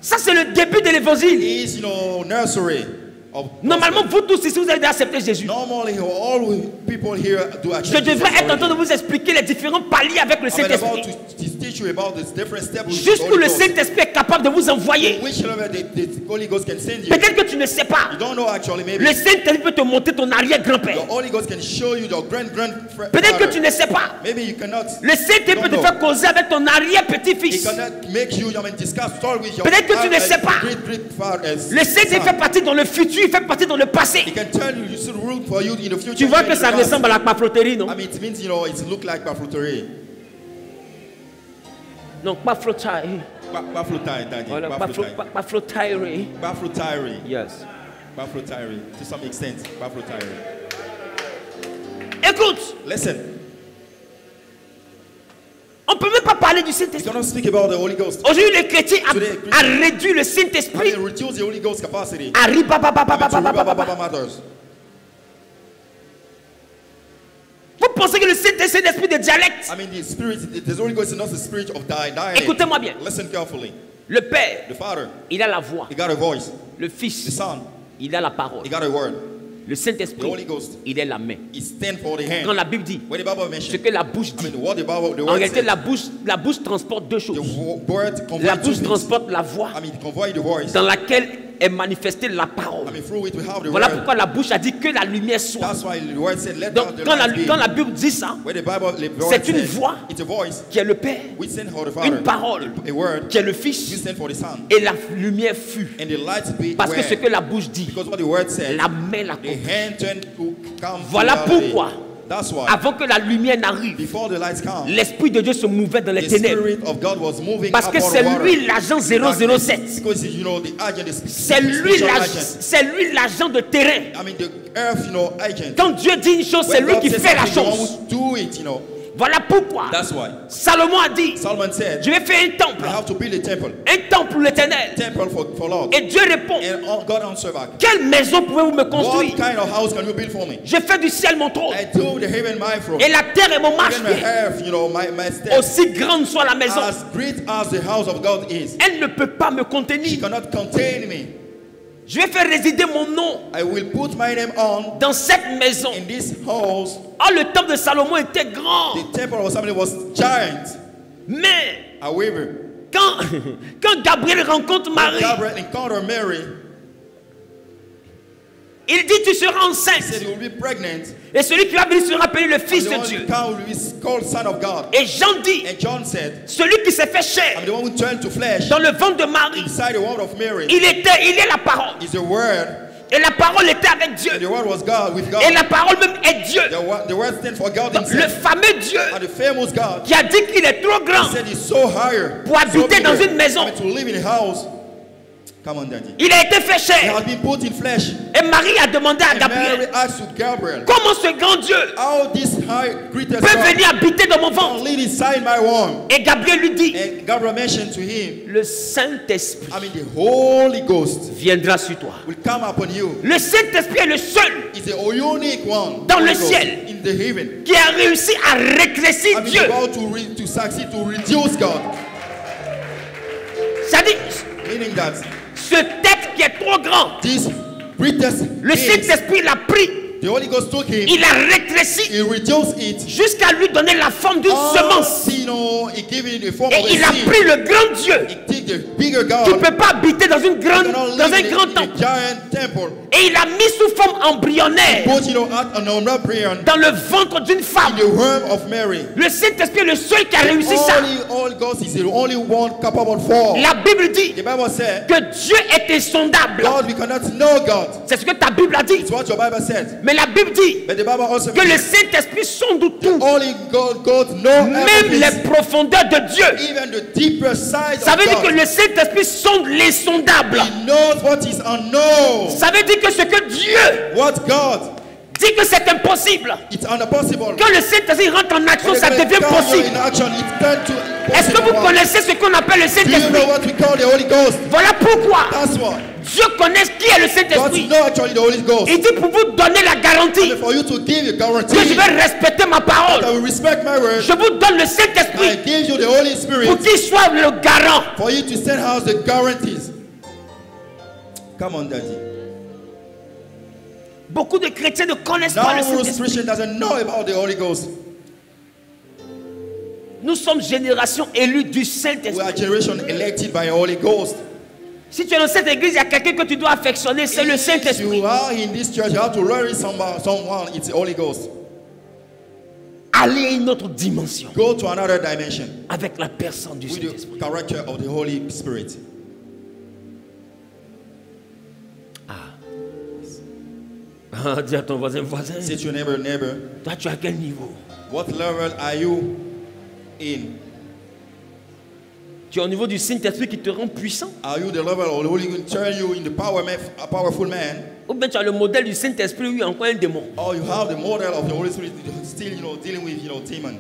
Ça c'est le début de l'évangile. Nursery. Normalement, vous tous ici, vous avez accepté Jésus. Je devrais être en train de vous expliquer les différents paliers avec le Saint-Esprit. Jusqu'où le Saint-Esprit est capable de vous envoyer. Peut-être que tu ne sais pas. Le Saint-Esprit peut te montrer ton arrière-grand-père. Peut-être que tu ne sais pas. Le Saint-Esprit peut te faire causer avec ton arrière-petit-fils. Peut-être que tu ne sais pas. Le Saint-Esprit fait partie dans le futur. Il fait partie dans le passé. Tu vois que ça ressemble à la pafloterie, non? It means, it look like pafloterie. Non, pafloterie. Voilà, pafloterie. Pafloterie. Yes. Pafloterie. To some extent, pafloterie. Écoute. Listen. On ne peut même pas parler du Saint-Esprit. Aujourd'hui, le chrétien a réduit le Saint-Esprit à Vous pensez que le Saint-Esprit c'est l'esprit de dialecte? Écoutez-moi bien. Le Père, il a la voix. Le Fils, il a la parole. Le Saint-Esprit, il est la main. Quand la Bible dit ce que la bouche dit, en réalité la bouche transporte deux choses. La bouche transporte la voix dans laquelle est manifestée la parole. Voilà pourquoi la bouche a dit que la lumière soit. Donc quand la Bible dit ça, c'est une voix qui est le Père, une parole qui est le Fils, et la lumière fut. Parce que ce que la bouche dit, la main la comprend. Voilà pourquoi, avant que la lumière n'arrive, l'Esprit de Dieu se mouvait dans les ténèbres. Parce que c'est lui l'agent 007. C'est lui l'agent de terrain. Quand Dieu dit une chose, c'est lui qui fait la chose. Voilà pourquoi Salomon a dit, je vais faire un temple. Un temple pour l'Éternel. Et Dieu répond, quelle maison pouvez-vous me construire? Je fais du ciel mon trône. Et la terre est mon marchepied. Aussi grande soit la maison, elle ne peut pas me contenir. Je vais faire résider mon nom dans cette maison. Oh, le temple de Salomon était grand. Mais quand Gabriel rencontre Marie, il dit tu seras enceinte. Et celui qui va venir sera appelé le Fils de Dieu. Et Jean dit, celui qui s'est fait chair dans le ventre de Marie, il est la parole. Et la parole était avec Dieu. Et la parole même est Dieu. Le fameux Dieu qui a dit qu'il est trop grand pour habiter dans une maison. Il a été fait chair. Et Marie a demandé à Gabriel, comment ce grand Dieu peut venir habiter dans mon ventre? Et Gabriel lui dit, le Saint-Esprit viendra sur toi. Le Saint-Esprit est le seul dans le ciel qui a réussi à rétrécir Dieu. C'est-à-dire, ce texte qui est trop grand, Le Saint-Esprit l'a pris. The Holy Ghost took him, il a rétréci jusqu'à lui donner la forme d'une semence. Et il a pris le grand Dieu qui ne peut pas habiter dans un grand temple. Et il a mis sous forme embryonnaire dans le ventre d'une femme. Le Saint-Esprit est le seul qui a réussi ça. La Bible dit que Dieu est insondable. C'est ce que ta Bible a dit. Mais la Bible dit que le Saint-Esprit sonde tout, même les profondeurs de Dieu. Ça veut dire que le Saint-Esprit sonde l'insondable. Ça veut dire que ce que Dieu dit que c'est impossible, quand le Saint-Esprit rentre en action, ça devient possible. Est-ce que vous connaissez ce qu'on appelle le Saint-Esprit? Voilà pourquoi Dieu connaît qui est le Saint-Esprit. Il dit pour vous donner la garantie que je vais respecter ma parole. Je vous donne le Saint-Esprit pour qu'il soit le garant. Come on, Daddy. Beaucoup de chrétiens ne connaissent pas le Saint-Esprit. Nous sommes génération élue du Saint-Esprit. Si tu es dans cette église, il y a quelqu'un que tu dois affectionner, c'est le Saint-Esprit. Allez à une autre dimension. Go to another dimension. Avec la personne du Saint-Esprit. Character of the Holy Spirit. Dis à ton voisin. Say to your neighbor. Toi, tu es à quel niveau? What level are you in? Tu es au niveau du Saint-Esprit qui te rend puissant? Are you the level of the Holy Spirit turn you into a powerful man? Ou bien tu as le modèle du Saint-Esprit, oui, encore un démon. Or you have the model of the Holy Spirit still, dealing with, demon.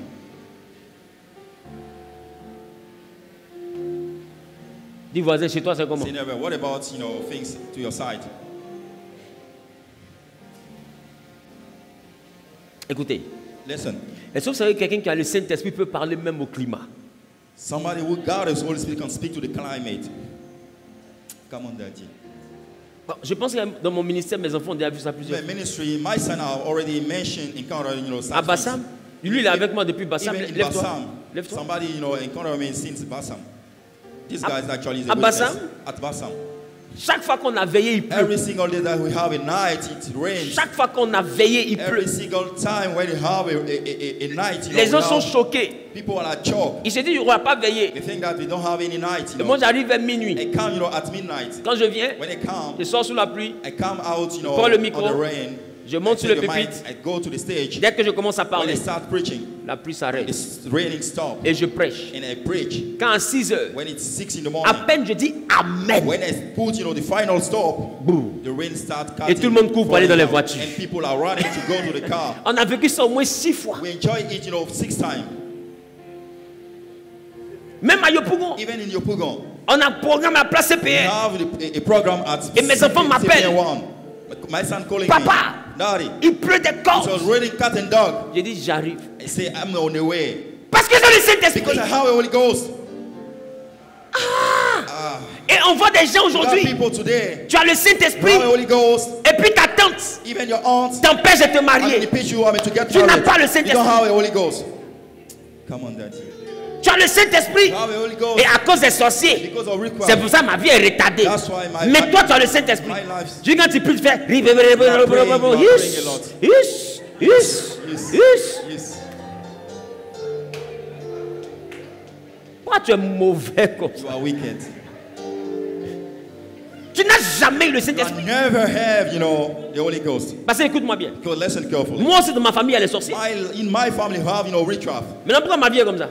Dis voisin, chez toi c'est comment? Say neighbor, what about, things to your side? Écoutez. Listen. Est-ce que vous savez que quelqu'un qui a le Saint-Esprit peut parler même au climat? Somebody who got the Holy Spirit can speak to the climate. Come on, Daddy. Bon, je pense que dans mon ministère, mes enfants ont déjà vu ça plusieurs fois. Ministry, my son have already mentioned, encountered, à Bassam, lui il est avec moi depuis Bassam. Lève-toi. Somebody, encountered me since Bassam. This guy is actually at Bassam. At Bassam. Chaque fois qu'on a veillé, il pleut. Every single day that we have a night, it rains. Chaque fois qu'on a veillé, il pleut. Every single time when we have a night, les gens sont choqués. People are choked. Ils se disent, on ne va pas veiller. They think that we don't have any night. Et moi, j'arrive vers minuit. I come, at midnight. Quand je viens, when I come, je sors sous la pluie. I come out, je prends le micro. on the rain. Je monte sur le pupitre. Dès que je commence à parler, la pluie s'arrête. Et je prêche. Quand à 6 heures, à peine je dis Amen. Et tout le monde court pour aller dans les voitures. On a vécu ça au moins 6 fois. Même à Yopougon. On a un programme à Place CPR. Et mes enfants m'appellent. Papa, Daddy, il pleut des corps. J'ai dit j'arrive. Parce que j'ai le Saint-Esprit. Et on voit des gens aujourd'hui. Tu as le Saint-Esprit. Et puis ta tante t'empêche de te marier. Tu n'as pas le Saint-Esprit. Tu as le Saint-Esprit. Et à cause des sorciers, c'est pour ça que ma vie est retardée. Mais toi, tu as le Saint-Esprit. Tu quand tu peux te faire. Pourquoi tu es mauvais comme ça? Tu n'as jamais eu le Saint-Esprit. Parce que écoute-moi bien. Moi aussi, dans ma famille, il y a les sorciers. Maintenant, pourquoi ma vie est comme ça?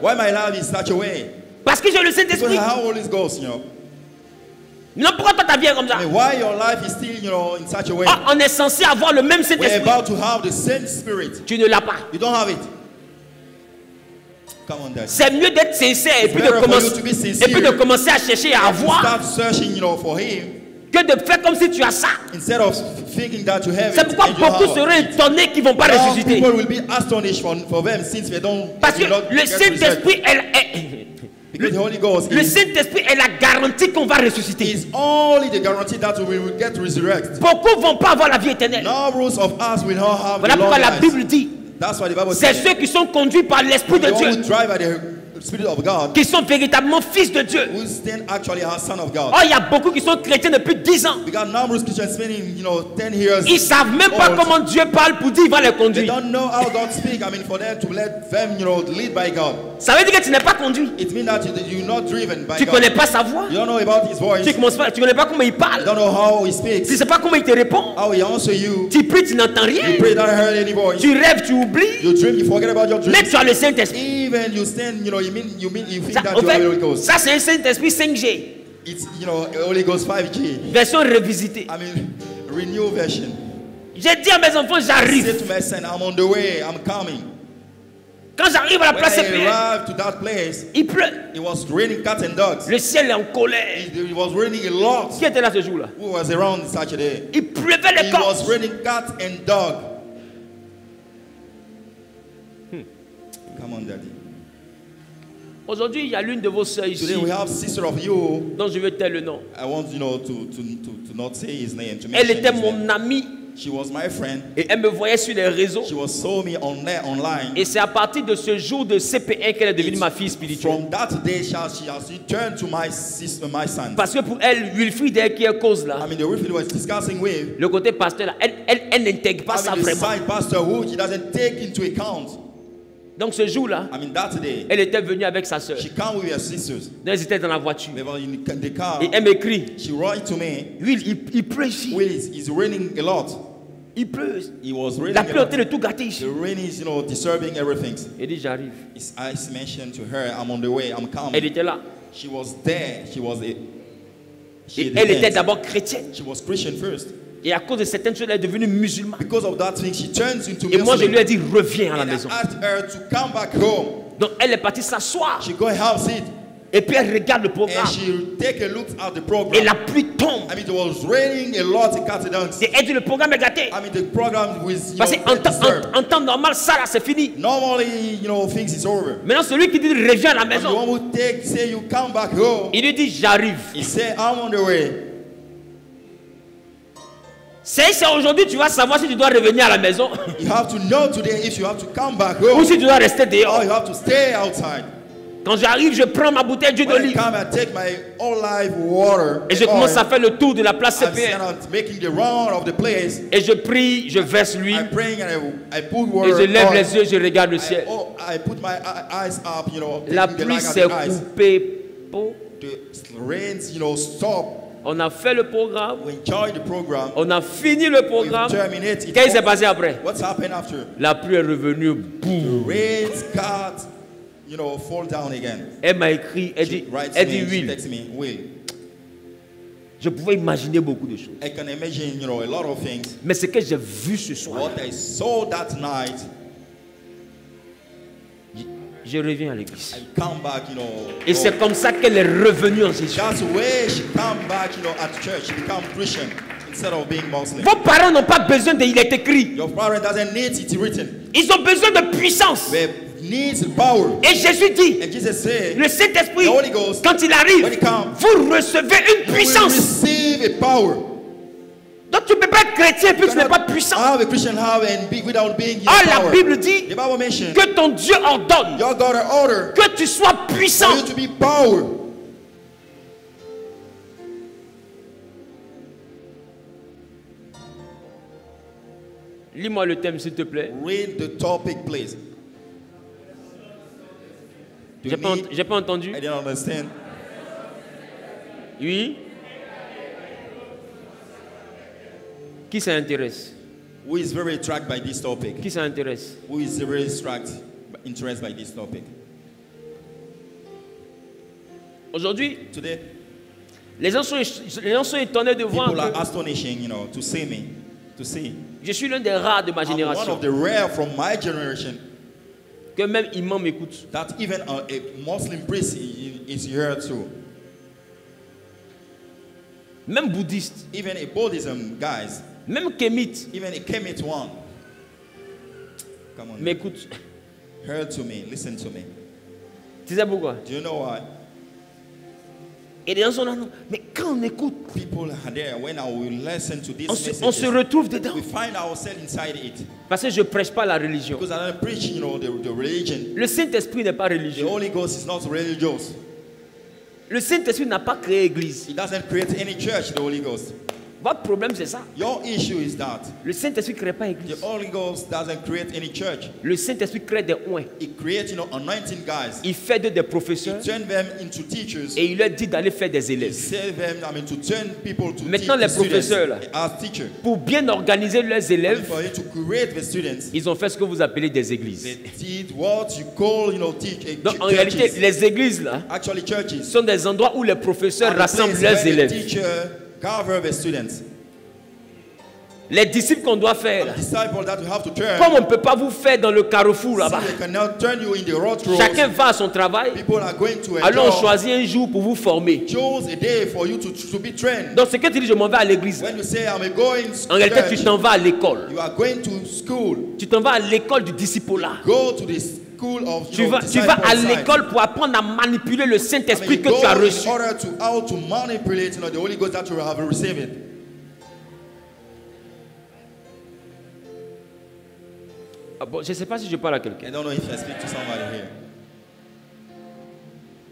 Parce que j'ai le Saint-Esprit. Maintenant, pourquoi toi, ta vie est comme ça? On est censé avoir le même Saint-Esprit. Tu ne l'as pas. C'est mieux d'être sincère et puis de commencer à chercher à avoir que de faire comme si tu as ça. C'est pourquoi beaucoup seraient étonnés qu'ils ne vont pas ressusciter. Parce que le Saint-Esprit est la garantie qu'on va ressusciter. It's only the guarantee that we will get resurrected. Beaucoup vont pas avoir la vie éternelle. Numbers of us will not have voilà pourquoi la Bible dit, c'est ceux qui sont conduits par l'Esprit de Dieu, Spirit of God, qui sont véritablement fils de Dieu. Who stand actually as son of God. Oh, il y a beaucoup qui sont chrétiens depuis 10 ans. We got numerous Christians spending, 10 years. Ils savent même pas comment Dieu parle pour dire il va les conduire. They don't know how God speaks. I mean, for them to let them, lead by God. Ça veut dire que tu n'es pas conduit. It means that you're not driven by God. Tu connais pas sa voix. You don't know about His voice. Tu connais pas comment il parle. You don't know how He speaks. Tu sais pas comment il te répond. How He answers you. Tu pries, tu n'entends rien. You pray, don't hear any voice. Tu rêves, tu oublies. You dream, you forget about your dreams. Mais tu as le Saint-Esprit. Even you stand, you think ça, that you are Holy Ghost. Ça c'est un Saint-Esprit 5G. It's, Holy Ghost 5G. Version revisitée. I mean, renew version. J'ai dit à mes enfants, j'arrive. I said to my son, I'm on the way, I'm coming. Quand j'arrive à la place il pleut. It was raining cats and dogs. Le ciel est en colère. It was raining a lot. Qui était là ce jour-là? Who was around Saturday? Il pleuvait les corps. It was raining cats and dogs. Come on, Daddy. Aujourd'hui, il y a l'une de vos sœurs ici. Today we have sister of you. Dont je vais taire le nom. I want to not say his name. Elle était mon amie. She was my friend. Et elle me voyait sur les réseaux. She was saw me online. Et c'est à partir de ce jour de CP1 qu'elle est devenue ma fille spirituelle. From that day, she has returned to my son. Parce que pour elle, Wilfried qui est cause là. I mean, the Wilfried was discussing with. Le côté pasteur là, elle n'intègre pas ça vraiment. The side pastor who he doesn't take into account. Donc ce jour-là, elle était venue avec sa soeur. Elles étaient dans la voiture. Et elle m'écrit. Will, il pleut ici. It's raining a lot. Il pleut. La pluie était de tout gâter ici. The rain is, disturbing everything. Elle dit j'arrive. I mentioned to her, I'm on the way, I'm coming. Elle était là. She was there. Et elle était d'abord chrétienne. She was Christian first. Et à cause de certaines choses, elle est devenue musulmane. Because of that thing, she turns into et moi, je lui ai dit, reviens à la maison. I asked her to come back home. Donc, elle est partie s'asseoir. She go and have seat. Et puis, elle regarde le programme. And she take a look at the program. Et la pluie tombe. I mean, it was raining a lot in Catedance. Et elle dit, le programme est gâté. I mean, the program was, parce qu'en temps normal, ça là, c'est fini. Normally, things is over. Maintenant, celui qui dit, reviens à la maison. The one who say you come back home. Il lui dit, j'arrive. He said, I'm on the way. C'est aujourd'hui tu vas savoir si tu dois revenir à la maison. You have to know today if you have to come back home. Ou si tu dois rester dehors. Or you have to stay outside. Quand j'arrive, je prends ma bouteille d'huile d'olive. Et je commence à faire le tour de la place CPN. Et je prie, je verse l'huile. Et je lève les yeux, je regarde le ciel. La pluie s'est coupée. On a fait le programme. On a fini le programme. Qu'est-ce qui s'est passé après? La pluie est revenue. Boum. Fall down again. Elle m'a écrit, elle dit Will. Je pouvais imaginer beaucoup de choses. I can imagine, a lot of things. Mais ce que j'ai vu ce soir. What I saw that night. Je reviens à l'église. I come back, Et c'est comme ça qu'elle est revenue en Jésus. That's where she come back, at church. She become Christian instead of being Muslim. Vos parents n'ont pas besoin de, il est écrit. Your parent doesn't need it written. Ils ont besoin de puissance. Needs power. Et Jésus dit, said, le Saint-Esprit, quand il arrive, vous recevez une puissance. Receive a power. Donc tu ne peux pas être chrétien puis tu n'es pas puissant. La Bible dit que ton Dieu ordonne que tu sois puissant. Lis-moi le thème s'il te plaît. Read the topic, please. J'ai pas entendu. I didn't understand. Oui. Qui s'intéresse? Who is very attracted by this topic? Qui s'intéresse? Who is very interested by this topic? Aujourd'hui, today, les gens sont étonnés de voir. People are astonishing, to see me, to see. Je suis l'un des rares de ma génération. I'm one of the rare from my generation. Que même imam m'écoute. That even a Muslim priest is here too. Même bouddhiste. Even a Buddhism guys. Même kémite. Even a Kemet one. Come on. M'écoute. Hear to me, listen to me. Tu sais pourquoi? Do you know why? Et les gens sont là, non. Mais quand on écoute, on se retrouve dedans. Parce que je ne prêche pas la religion. Le Saint-Esprit n'est pas religieux. Le Saint-Esprit n'a pas créé l'église. Votre problème, c'est ça. Your issue is that le Saint-Esprit ne crée pas l'église. The Holy Ghost doesn't create any church. Le Saint-Esprit crée des oins. He creates, anointing guys. Il fait d'eux des professeurs. He turns them into teachers. Et il leur dit d'aller faire des élèves. He sends them, to turn people to maintenant, les professeurs, là, pour bien organiser leurs élèves, to create the students, ils ont fait ce que vous appelez des églises. They did what you call, donc, en réalité, les églises là, sont des endroits où les professeurs rassemblent leurs élèves. Les disciples qu'on doit faire, comme on ne peut pas vous faire dans le carrefour là-bas, chacun va à son travail, alors on choisit un jour pour vous former. Donc ce que tu dis, je m'en vais à l'église, en réalité tu t'en vas à l'école. Tu t'en vas à l'école du disciple-là. Tu vas à l'école pour apprendre à manipuler le Saint-Esprit que tu as reçu. Ah bon, je ne sais pas si je parle à quelqu'un.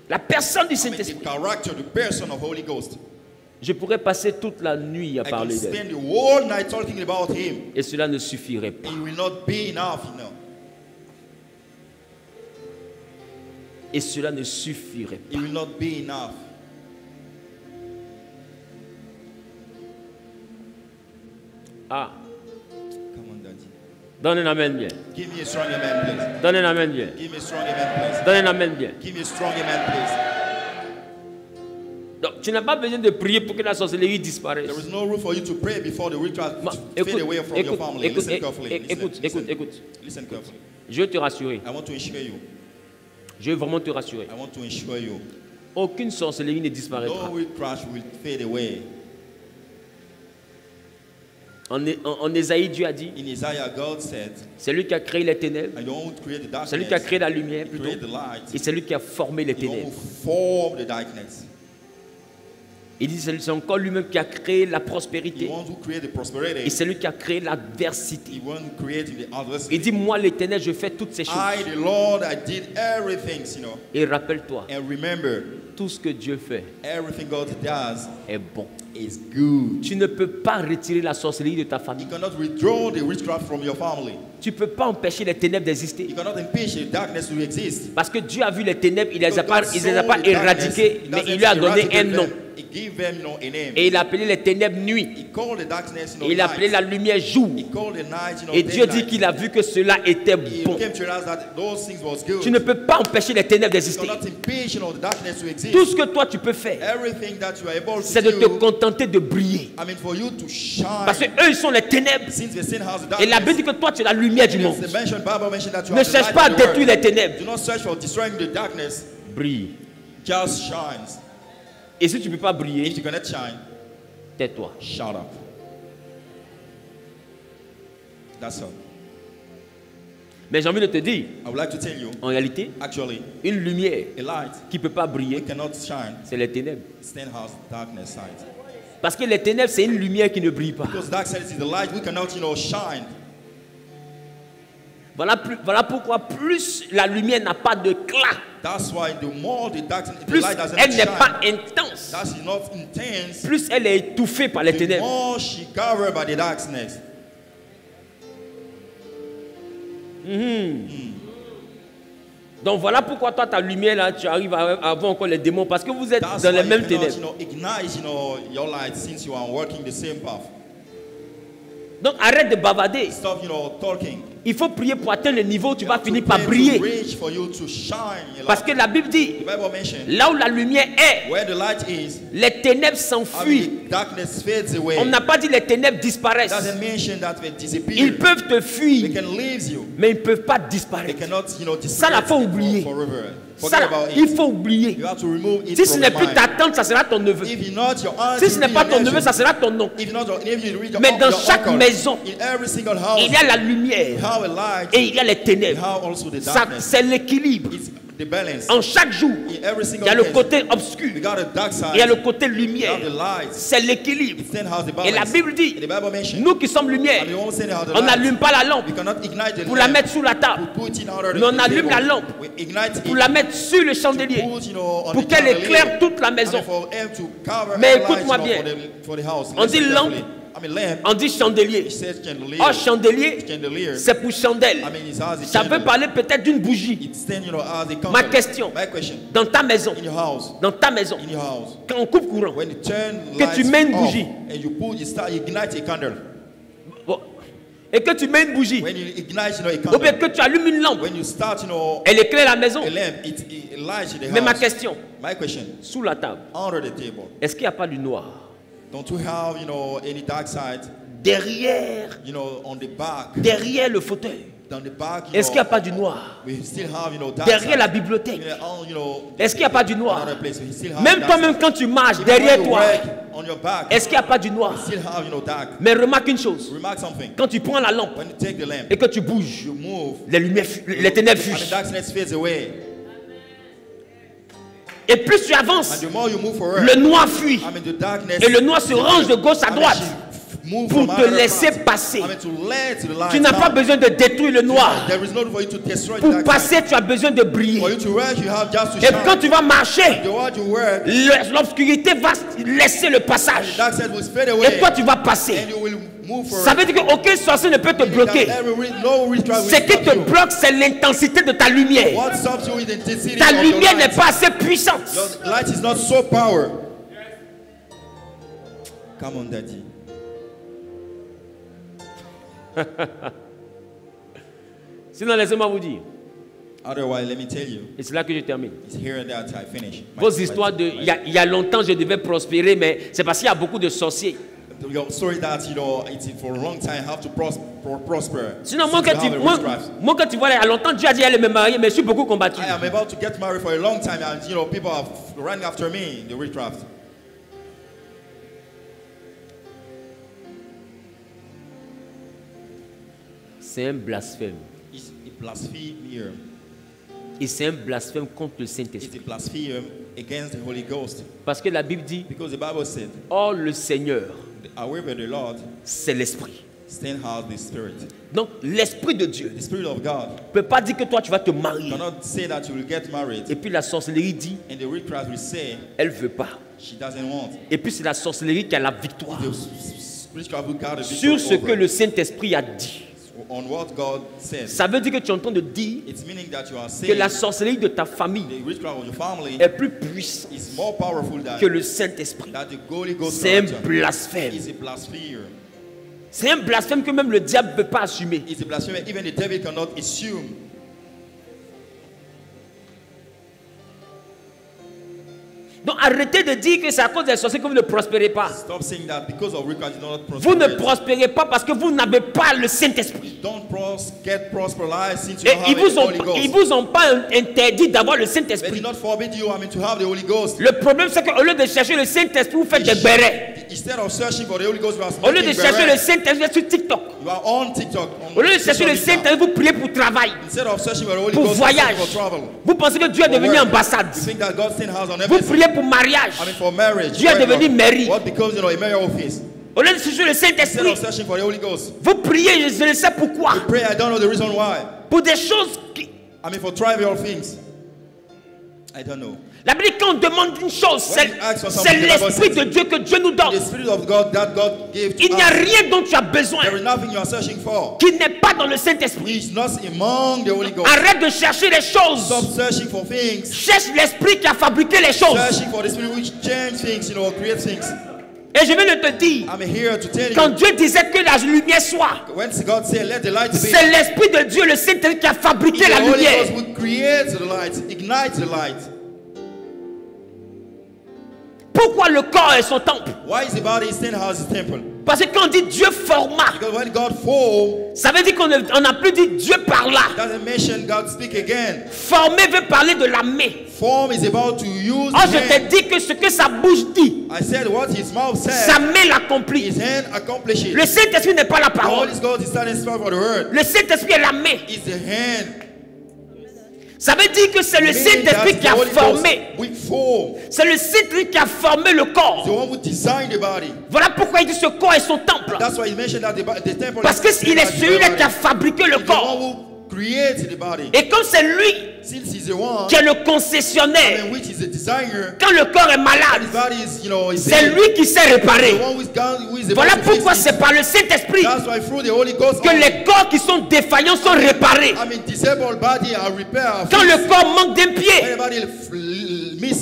La personne du Saint-Esprit. Je pourrais passer toute la nuit à parler d'elle. Et cela ne suffirait pas. Et cela ne suffirait pas. Ah. Donne un amen bien. Give me a strong amen, please. Donne un amen bien. Give me a strong amen, please. Donne un amen bien. Give me a strong amen, please. Donc, tu n'as pas besoin de prier pour que la sorcellerie disparaisse. There is no room for you to pray before the ritual fade away from your family. Listen carefully. Écoute. Listen carefully. Je veux te rassurer. I want to assure you. Je veux vraiment te rassurer. I want to assure you. Aucune sorcellerie ne disparaîtra. No witchcraft will fade away. En Ésaïe, Dieu a dit, c'est lui qui a créé les ténèbres, c'est lui qui a créé la lumière plutôt, et c'est lui qui a formé les ténèbres. Il dit c'est encore lui-même qui a créé la prospérité, et c'est lui qui a créé l'adversité. Il dit moi l'Éternel je fais toutes ces choses. Et rappelle-toi, tout ce que Dieu fait est bon. Is good. Tu ne peux pas retirer la sorcellerie de ta famille. You cannot withdraw the witchcraft from your family. Tu ne peux pas empêcher les ténèbres d'exister. You cannot impeach the darkness to exist. Parce que Dieu a vu les ténèbres, il ne les a pas éradiquées, mais il lui a donné un nom. Et il a appelé les ténèbres nuit. Et il a appelé la lumière jour. Et Dieu dit qu'il a vu que cela était bon. Tu ne peux pas empêcher les ténèbres d'exister. Tout ce que toi tu peux faire, c'est de te contenter de briller. Parce que eux ils sont les ténèbres. Et la Bible dit que toi tu es la lumière du monde. Ne cherche pas à détruire les ténèbres. Brille. Et si tu ne peux pas briller, tais-toi. Shut up. That's all. Mais j'ai envie de te dire, I would like to tell you, en réalité, actually, une lumière a light qui ne peut pas briller, c'est les ténèbres. Darkness side. Parce que les ténèbres, c'est une lumière qui ne brille pas. Because dark side is the light we cannot, shine. Voilà pourquoi plus la lumière n'a pas de clair, that's why the more the plus light doesn't elle n'est shine, pas intense, that's not intense, plus elle est étouffée par les ténèbres. The more she covered by the darkness. Donc voilà pourquoi toi ta lumière là, tu arrives à avoir encore les démons parce que vous êtes dans les mêmes ténèbres. Ignite, your light since you are working the same path. Donc arrête de bavarder. Stop, talking. Il faut prier pour atteindre le niveau où tu vas finir par briller. Parce que la Bible dit, là où la lumière est, les ténèbres s'enfuient. On n'a pas dit les ténèbres disparaissent. Ils peuvent te fuir, mais ils ne peuvent pas disparaître. Ça, il faut oublier. Ça, il faut oublier. Si ce n'est plus ta tante, ça sera ton neveu. Si ce n'est pas ton neveu, ça sera ton nom. Mais dans chaque maison, il y a la lumière et il y a les ténèbres. C'est l'équilibre. En chaque jour, il y a le côté obscur, il y a le côté lumière. C'est l'équilibre. Et la Bible dit, nous qui sommes lumière, on n'allume pas la lampe pour la mettre sous la table, mais on allume la lampe pour la mettre sur le chandelier, pour qu'elle éclaire toute la maison. Mais écoute-moi bien, on dit lampe, on dit chandelier. Oh, chandelier, c'est pour chandelle. Ça veut parler peut-être d'une bougie. Ma question, dans ta maison, quand on coupe courant, que tu mets une bougie, et que tu mets une bougie, ou bien que tu allumes une lampe, elle éclaire la maison. Mais ma question, sous la table, est-ce qu'il n'y a pas du noir? Don't you have, any dark side? Derrière, on the back, derrière le fauteuil, est-ce qu'il n'y a pas du noir? We still have, derrière la bibliothèque, est-ce qu'il n'y a pas du noir? Même toi-même quand tu marches derrière toi, est-ce qu'il n'y a pas du noir? Mais remarque une chose, quand tu prends la lampe et que tu bouges, les ténèbres fuient. Et plus tu avances, le noir fuit. Et le noir se range de gauche à droite pour te laisser passer. Tu n'as pas besoin de détruire le noir. Pour passer, tu as besoin de briller. Et quand tu vas marcher, l'obscurité va laisser le passage. Et toi, tu vas passer. Ça veut dire qu'aucun sorcier ne peut te bloquer. Ce qui te bloque, c'est l'intensité de ta lumière. Ta lumière n'est pas assez puissante. Come on, Daddy. Sinon, laissez-moi vous dire. Otherwise, let me tell you. Et c'est là que je termine. It's here and that I finish. Vos histoires de il y a longtemps je devais prospérer, mais c'est parce qu'il y a beaucoup de sorciers. Your story that it's for a long time have to prosper. Sinon moi quand tu vois il y a longtemps Dieu a dit allez me marier, mais je suis beaucoup combattu. I am about to get married for a long time and people are running after me in the witchcraft. C'est un blasphème. Et c'est un blasphème contre le Saint-Esprit. Parce que la Bible dit, oh le Seigneur, c'est l'Esprit. Donc l'Esprit de Dieu ne peut pas dire que toi tu vas te marier. Et puis la sorcellerie dit, elle ne veut pas. Et puis c'est la sorcellerie qui a la victoire sur ce que le Saint-Esprit a dit. Ça veut dire que tu es en train de dire que la sorcellerie de ta famille est plus puissante que le Saint-Esprit. C'est un blasphème. C'est un blasphème que même le diable ne peut pas assumer. Donc arrêtez de dire que c'est à cause des sorciers que vous ne prospérez pas. Vous ne prospérez pas parce que vous n'avez pas le Saint-Esprit. Et ils vous ont pas interdit d'avoir le Saint-Esprit. Le problème c'est qu'au lieu de chercher le Saint-Esprit, vous faites des bérets. Au lieu de chercher le Saint-Esprit sur TikTok. Au lieu de chercher le Saint-Esprit, vous priez pour travail, pour voyage. Vous pensez que Dieu est devenu ambassade. Vous priez pour mariage. Dieu est devenu mairie. Au lieu de chercher le Saint-Esprit, vous priez, je ne sais pourquoi. Pour des choses qui... La Bible dit quand on demande une chose, c'est l'Esprit de Dieu que Dieu nous donne. Il n'y a rien dont tu as besoin qui n'est pas dans le Saint-Esprit. Arrête de chercher les choses. Cherche l'Esprit qui a fabriqué les choses. Et je viens de te dire, quand Dieu disait que la lumière soit, c'est l'Esprit de Dieu, le Saint-Esprit qui a fabriqué la lumière. Pourquoi le corps est son temple? Parce que quand on dit Dieu forma, ça veut dire qu'on n'a plus dit Dieu parla. Former veut parler de la main. Oh, je t'ai dit que ce que sa bouche dit, sa main l'accomplit. Le Saint-Esprit n'est pas la parole. Le Saint-Esprit est la main. Ça veut dire que c'est le Saint-Esprit qui a formé. C'est le Saint-Esprit qui a formé le corps. Voilà pourquoi il dit ce corps est son temple. Parce qu'il est celui-là qui a fabriqué le corps. Et comme c'est lui qui est le concessionnaire, quand le corps est malade, c'est lui qui sait réparer. Voilà pourquoi c'est par le Saint-Esprit que les corps qui sont défaillants sont réparés. Quand le corps manque d'un pied,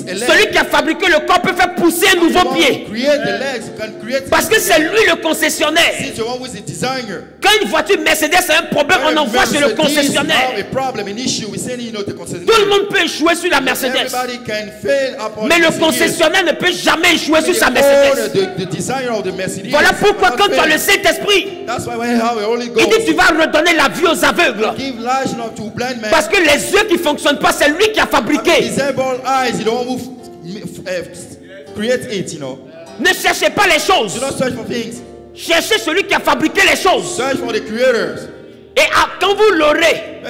celui qui a fabriqué le corps peut faire pousser un nouveau pied. Parce que c'est lui le concessionnaire. Quand une voiture Mercedes a un problème, on envoie chez le concessionnaire. Tout le monde peut échouer sur la Mercedes. Mais le concessionnaire ne peut jamais échouer sur sa Mercedes. Voilà pourquoi quand tu as le Saint-Esprit, il dit tu vas redonner la vue aux aveugles. Parce que les yeux qui ne fonctionnent pas, c'est lui qui a fabriqué. Ne cherchez pas les choses. Cherchez celui qui a fabriqué les choses. Et quand vous l'aurez,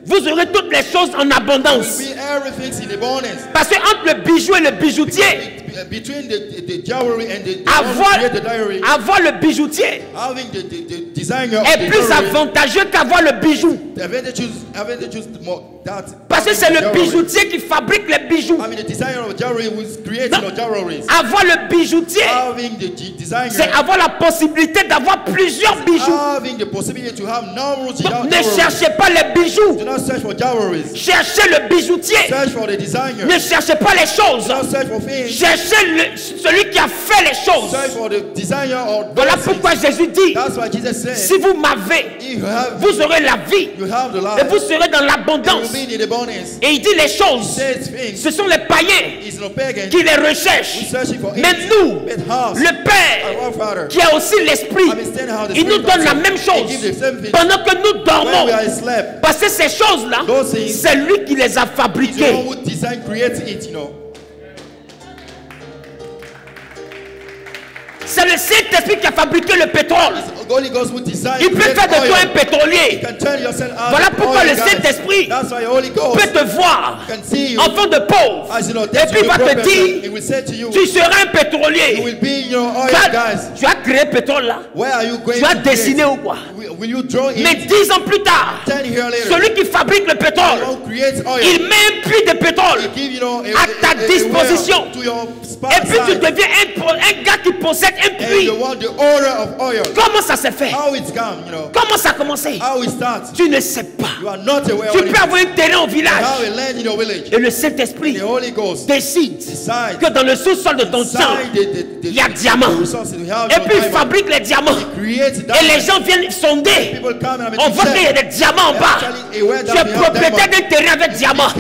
vous aurez toutes les choses en abondance. Parce que entre le bijou et le bijoutier, avoir le bijoutier est plus avantageux qu'avoir le bijou. Parce que c'est le bijoutier qui fabrique les bijoux. Avoir le bijoutier, c'est avoir la possibilité d'avoir plusieurs bijoux. Donc ne cherchez pas les bijoux. Cherchez le bijoutier. Ne cherchez pas les choses. Cherchez celui qui a fait les choses. Voilà pourquoi Jésus dit, si vous m'avez, vous aurez la vie. Et vous serez dans l'abondance. Et il dit les choses, ce sont les païens qui les recherchent. Mais nous, le Père, qui a aussi l'Esprit, il nous donne la même chose pendant que nous dormons. Parce que ces choses-là, c'est lui qui les a fabriquées. C'est le Saint-Esprit qui a fabriqué le pétrole. Il peut faire de toi un pétrolier. Voilà pourquoi le Saint-Esprit peut te voir enfant de pauvre. Et puis il va te dire, tu seras un pétrolier. Tu as créé le pétrole là. Tu as dessiné ou quoi? Mais 10 ans plus tard, celui qui fabrique le pétrole, il met un puits de pétrole à ta disposition. Et puis tu deviens un gars qui possède un puits. Comment ça s'est fait? Comment ça a commencé? Tu ne sais pas. Tu peux avoir un terrain au village. Et le Saint-Esprit décide que dans le sous-sol de ton champ, il y a diamants. Et puis il fabrique les diamants. Et les gens viennent sonder. On voit qu'il y a des diamants en bas. Tu es propriétaire d'un terrain avec diamants.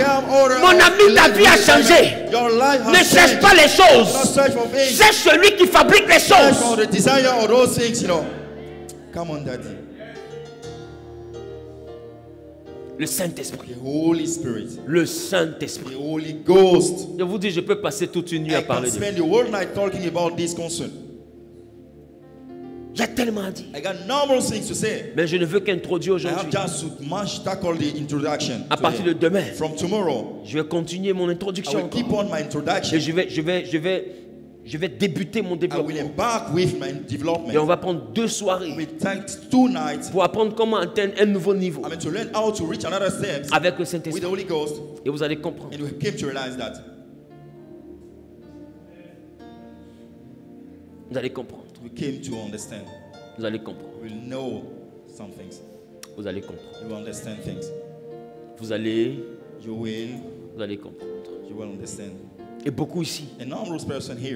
Mon ami, ta vie a changé. Ne cherche pas les choses. Cherche celui qui fabrique les choses. Le Saint-Esprit. Le Saint-Esprit. Je vous dis, je peux passer toute une nuit à parler de ça. J'ai tellement à dire. Mais je ne veux qu'introduire aujourd'hui. À partir de demain, je vais continuer mon introduction. Et je vais débuter mon développement. Et on va prendre 2 soirées pour apprendre comment atteindre un nouveau niveau avec le Saint-Esprit. Et vous allez comprendre. Vous allez comprendre. Vous allez comprendre. Vous allez comprendre. Vous allez comprendre. Et beaucoup ici,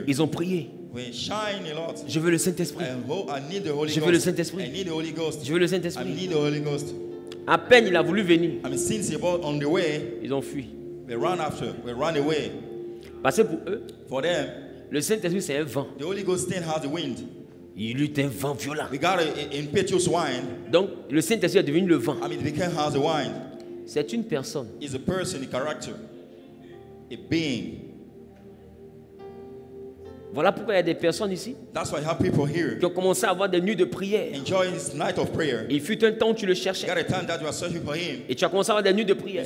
ils ont prié. Je veux le Saint-Esprit. Je veux le Saint-Esprit. Je veux le Saint-Esprit. À peine il a voulu venir, ils ont fui. Parce que pour eux, le Saint-Esprit c'est un vent. Il eut un vent violent. Donc le Saint-Esprit est devenu le vent. C'est une personne. Voilà pourquoi il y a des personnes ici qui ont commencé à avoir des nuits de prière. Il fut un temps où tu le cherchais. Et tu as commencé à avoir des nuits de prière.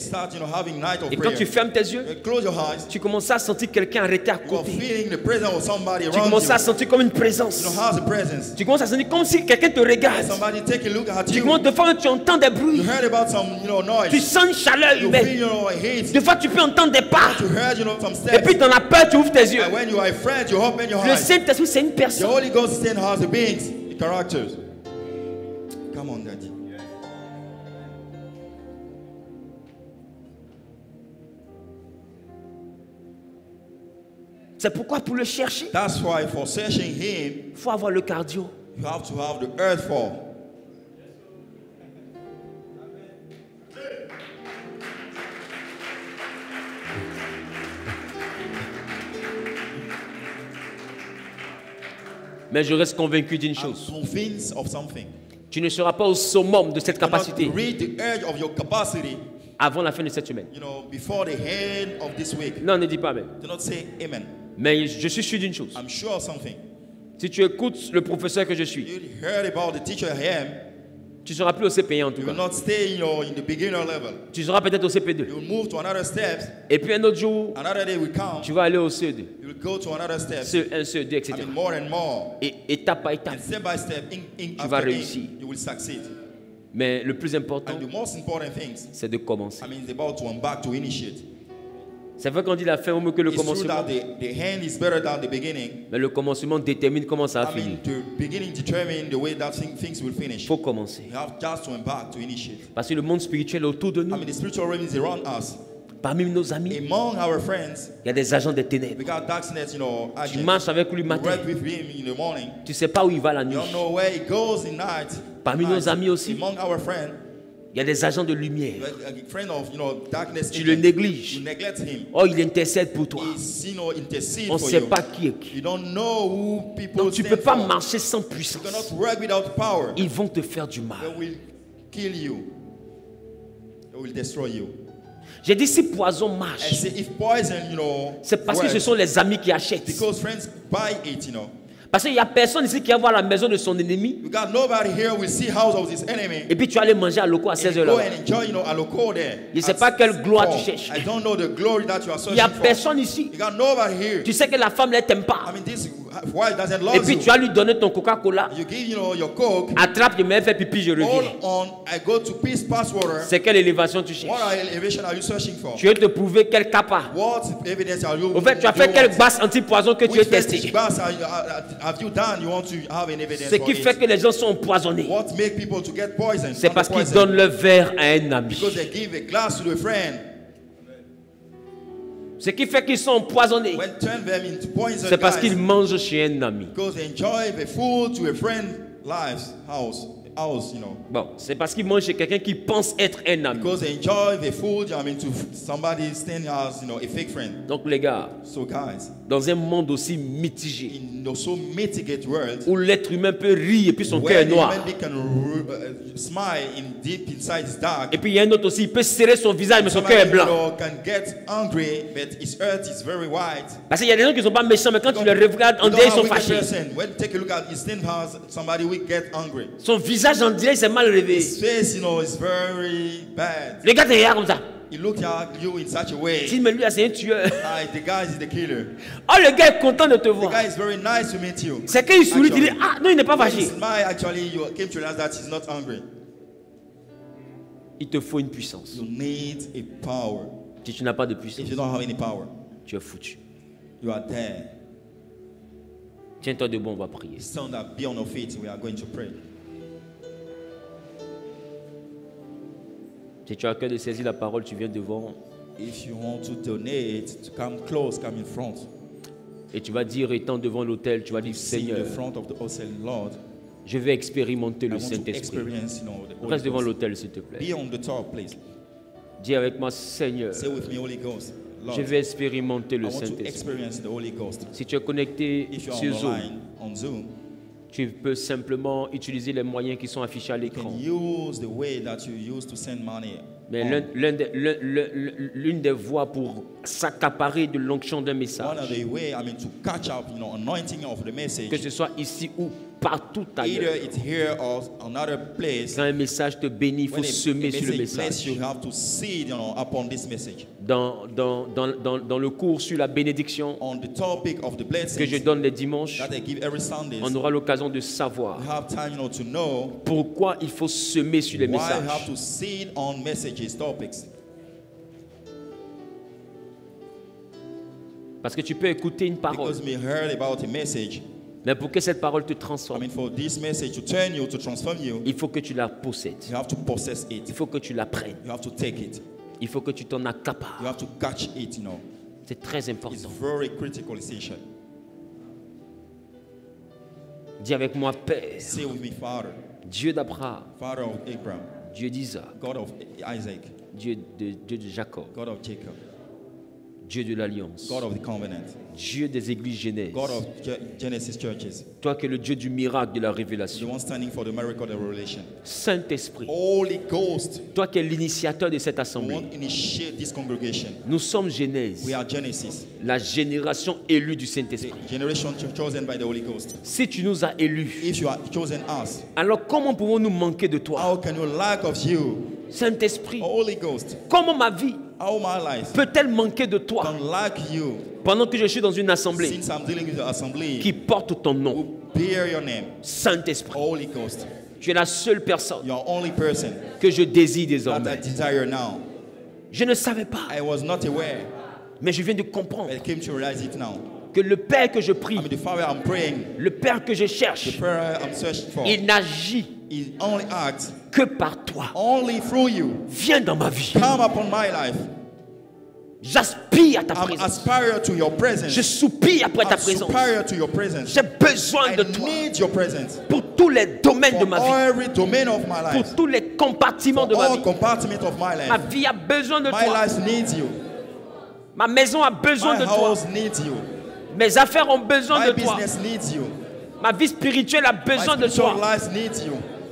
Et quand tu fermes tes yeux, tu commences à sentir quelqu'un arrêté à côté. Tu commences à sentir comme une présence. Tu commences à sentir comme si quelqu'un te regarde. Tu commences de fois tu entends des bruits. Tu sens une chaleur humaine. Des fois tu peux entendre des pas. Et puis dans la peur tu ouvres tes yeux. Le Saint-Esprit, c'est une personne. The Holy Ghost has the beings, the characters. Come on, Daddy. C'est pourquoi pour le chercher, that's why for searching him, il faut avoir le cardio. You have to have the earth fall. Mais je reste convaincu d'une chose. Tu ne seras pas au summum de cette capacité avant la fin de cette semaine. Non, ne dis pas amen. Mais je suis sûr d'une chose. Si tu écoutes le professeur que je suis, tu ne seras plus au CP1 en tout cas. Tu seras peut-être au CP2. Et puis un autre jour, tu vas aller au CE2. CE1, CE2, etc. Et étape par étape, tu vas réussir. Mais le plus important, c'est de commencer. C'est vrai qu'on dit la fin au mieux que le commencement. Mais le commencement détermine comment ça va finir. Il faut commencer. Parce que le monde spirituel est autour de nous. Parmi nos amis, il y a des agents des ténèbres. Tu marches avec lui le matin. Tu ne sais pas où il va la nuit. Parmi nos amis aussi, il y a des agents de lumière. Tu le négliges. Oh, il intercède pour toi. On ne sait pas qui est qui. Donc tu ne peux pas marcher sans puissance. Ils vont te faire du mal. J'ai dit si poison marche, c'est parce que ce sont les amis qui achètent. Parce qu'il n'y a personne ici qui va voir la maison de son ennemi. Et puis tu vas aller manger à Loco à 16h là. Je ne sais pas quelle gloire tu cherches. Il n'y a personne ici. Tu sais que la femme ne t'aime pas. Et puis tu vas lui donner ton Coca-Cola. Attrape, je me fais pipi, je reviens. C'est quelle élévation tu cherches? Tu veux te prouver quel capa? Au fait, tu as fait quelle base anti-poison que tu veux tester? Ce qui fait que les gens sont empoisonnés, c'est parce qu'ils donnent leur verre à un ami. Ce qui fait qu'ils sont empoisonnés, c'est parce qu'ils mangent chez un ami. Bon, c'est parce qu'ils mangent chez quelqu'un qui pense être un ami. Donc les gars, dans un monde aussi mitigé, où l'être humain peut rire et puis son cœur est noir, et puis il y a un autre aussi, il peut serrer son visage mais son cœur est blanc. Parce qu'il y a des gens qui ne sont pas méchants, mais quand tu les regardes, on dirait qu'ils sont fâchés. Son visage, on dirait, c'est mal réveillé. Le gars te regarde comme ça. Si, mais lui, c'est un tueur. Oh, le gars est content de te voir. C'est qu'il sourit, il dit, ah, non, il n'est pas fâché. Il te faut une puissance. Si tu n'as pas de puissance, tu es foutu. Tiens-toi debout, on va prier. Si tu as à cœur de saisir la parole, tu viens devant. If you want to donate, to come close, come in front. Et tu vas dire, étant devant l'autel, tu vas dire, Seigneur, je vais expérimenter le Saint-Esprit. Reste devant l'autel, s'il te plaît. Be on the top, please. Dis avec moi, Seigneur, say with me, Holy Ghost. Lord, je vais expérimenter le Saint-Esprit. Si tu es connecté sur Zoom, tu peux simplement utiliser les moyens qui sont affichés à l'écran. Mais l'une des voies pour s'accaparer de l'onction d'un message, que ce soit ici ou partout ailleurs, quand un message te bénit, il faut semer sur le message. Dans le cours sur la bénédiction que je donne les dimanches, on aura l'occasion de savoir pourquoi il faut semer sur les messages. Parce que tu peux écouter une parole, mais pour que cette parole te transforme, il faut que tu la possèdes. Il faut que tu la prennes. Il faut que tu t'en accapares. C'est très important. Dis avec moi, Père, Dieu d'Abraham, Dieu d'Isaac, Dieu de Jacob, Dieu de l'Alliance, Dieu des églises Genèse, toi qui es le Dieu du miracle de la révélation, Saint-Esprit, toi qui es l'initiateur de cette assemblée, nous sommes Genèse, la génération élue du Saint-Esprit. Si tu nous as élus, alors comment pouvons-nous manquer de toi? Saint-Esprit, comment ma vie peut-elle manquer de toi pendant que je suis dans une assemblée qui porte ton nom? Saint-Esprit, tu es la seule personne que je désire désormais. Je ne savais pas, mais je viens de comprendre que le Père que je prie, le Père que je cherche, il n'agit que par toi. Viens dans ma vie. J'aspire à ta présence. Je soupire après ta présence. J'ai besoin de toi pour tous les domaines de ma vie, pour tous les compartiments de ma vie. Ma vie a besoin de toi. Ma maison a besoin de toi. Mes affaires ont besoin de toi. Ma vie spirituelle a besoin de toi.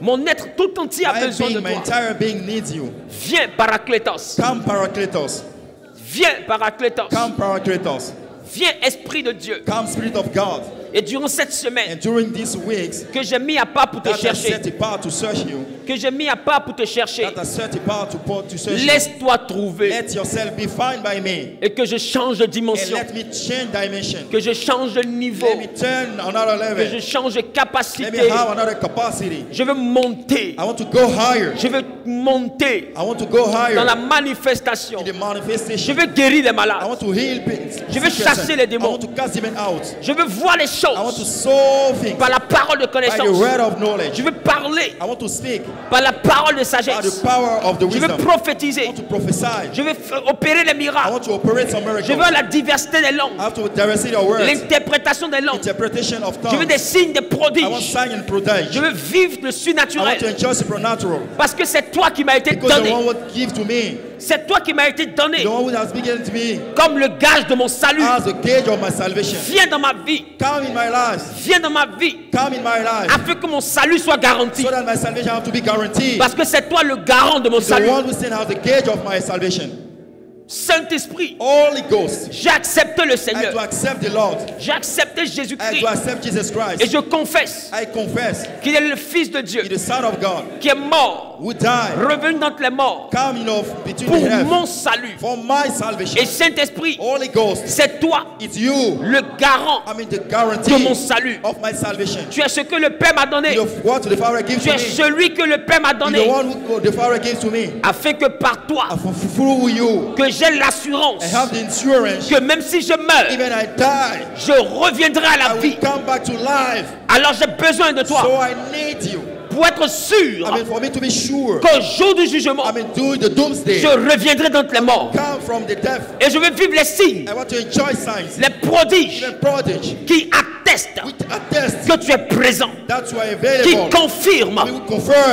Mon être tout entier a besoin de toi. Viens, Paraclétos. Viens, Paraclétos. Viens, Esprit de Dieu. Et durant cette semaine que j'ai mis à part pour te chercher, laisse-toi trouver et que je change de dimension, que je change de niveau, que je change de capacité. Je veux monter, je veux monter dans la manifestation. Je veux guérir les malades, je veux chasser les démons, je veux voir les choses par la parole de connaissance. Je veux parler par la parole de sagesse. Je veux prophétiser. Je veux opérer les miracles. Je veux la diversité des langues, l'interprétation des langues. Je veux des signes, des prodiges. Je veux vivre le surnaturel parce que c'est toi qui m'as été donné. C'est toi qui m'as été donné comme le gage de mon salut. Viens dans ma vie. Viens dans ma vie afin que mon salut soit garanti. Parce que c'est toi le garant de mon salut. Saint-Esprit, j'ai accepté le Seigneur. J'ai accepté Jésus-Christ. Et je confesse qu'il est le Fils de Dieu qui est mort, revenu d'entre les morts pour mon salut. Et Saint-Esprit, c'est toi le garant de mon salut. Tu es ce que le Père m'a donné. Tu es celui que le Père m'a donné afin que par toi que j'ai l'assurance que même si je meurs, je reviendrai à la vie. Alors j'ai besoin de toi pour être sûr qu'au jour du jugement, je reviendrai d'entre les morts. Et je veux vivre les signes, les prodiges qui attestent atteste que tu es présent, qui confirme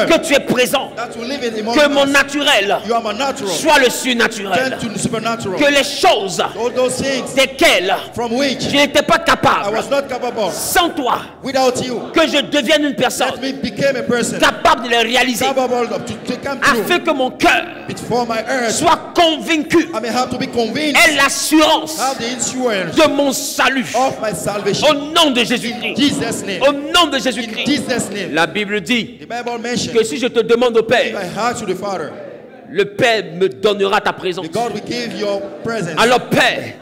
que tu es présent, que mon naturel soit le surnaturel, que les choses desquelles je n'étais pas capable sans toi, que je devienne une personne capable de les réaliser, afin que mon cœur soit convaincu et l'assurance de mon salut au nom de Jésus-Christ. Au nom de Jésus-Christ. La Bible dit que si je te demande au Père, le Père me donnera ta présence. Alors Père,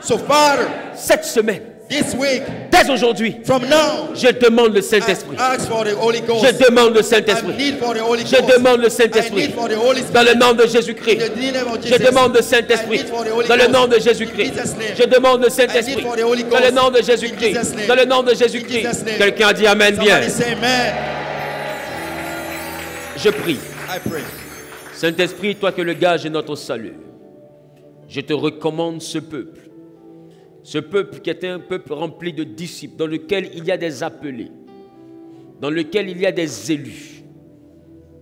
cette semaine, dès aujourd'hui, je demande le Saint-Esprit. Je demande le Saint-Esprit. Je demande le Saint-Esprit. Dans le nom de Jésus-Christ. Je demande le Saint-Esprit. Dans le nom de Jésus-Christ. Je demande le Saint-Esprit. Dans le nom de Jésus-Christ. Dans le nom de Jésus-Christ. Quelqu'un a dit Amen bien. Je prie. Saint-Esprit, toi que le gage est notre salut, je te recommande ce peuple. Ce peuple qui est un peuple rempli de disciples, dans lequel il y a des appelés, dans lequel il y a des élus.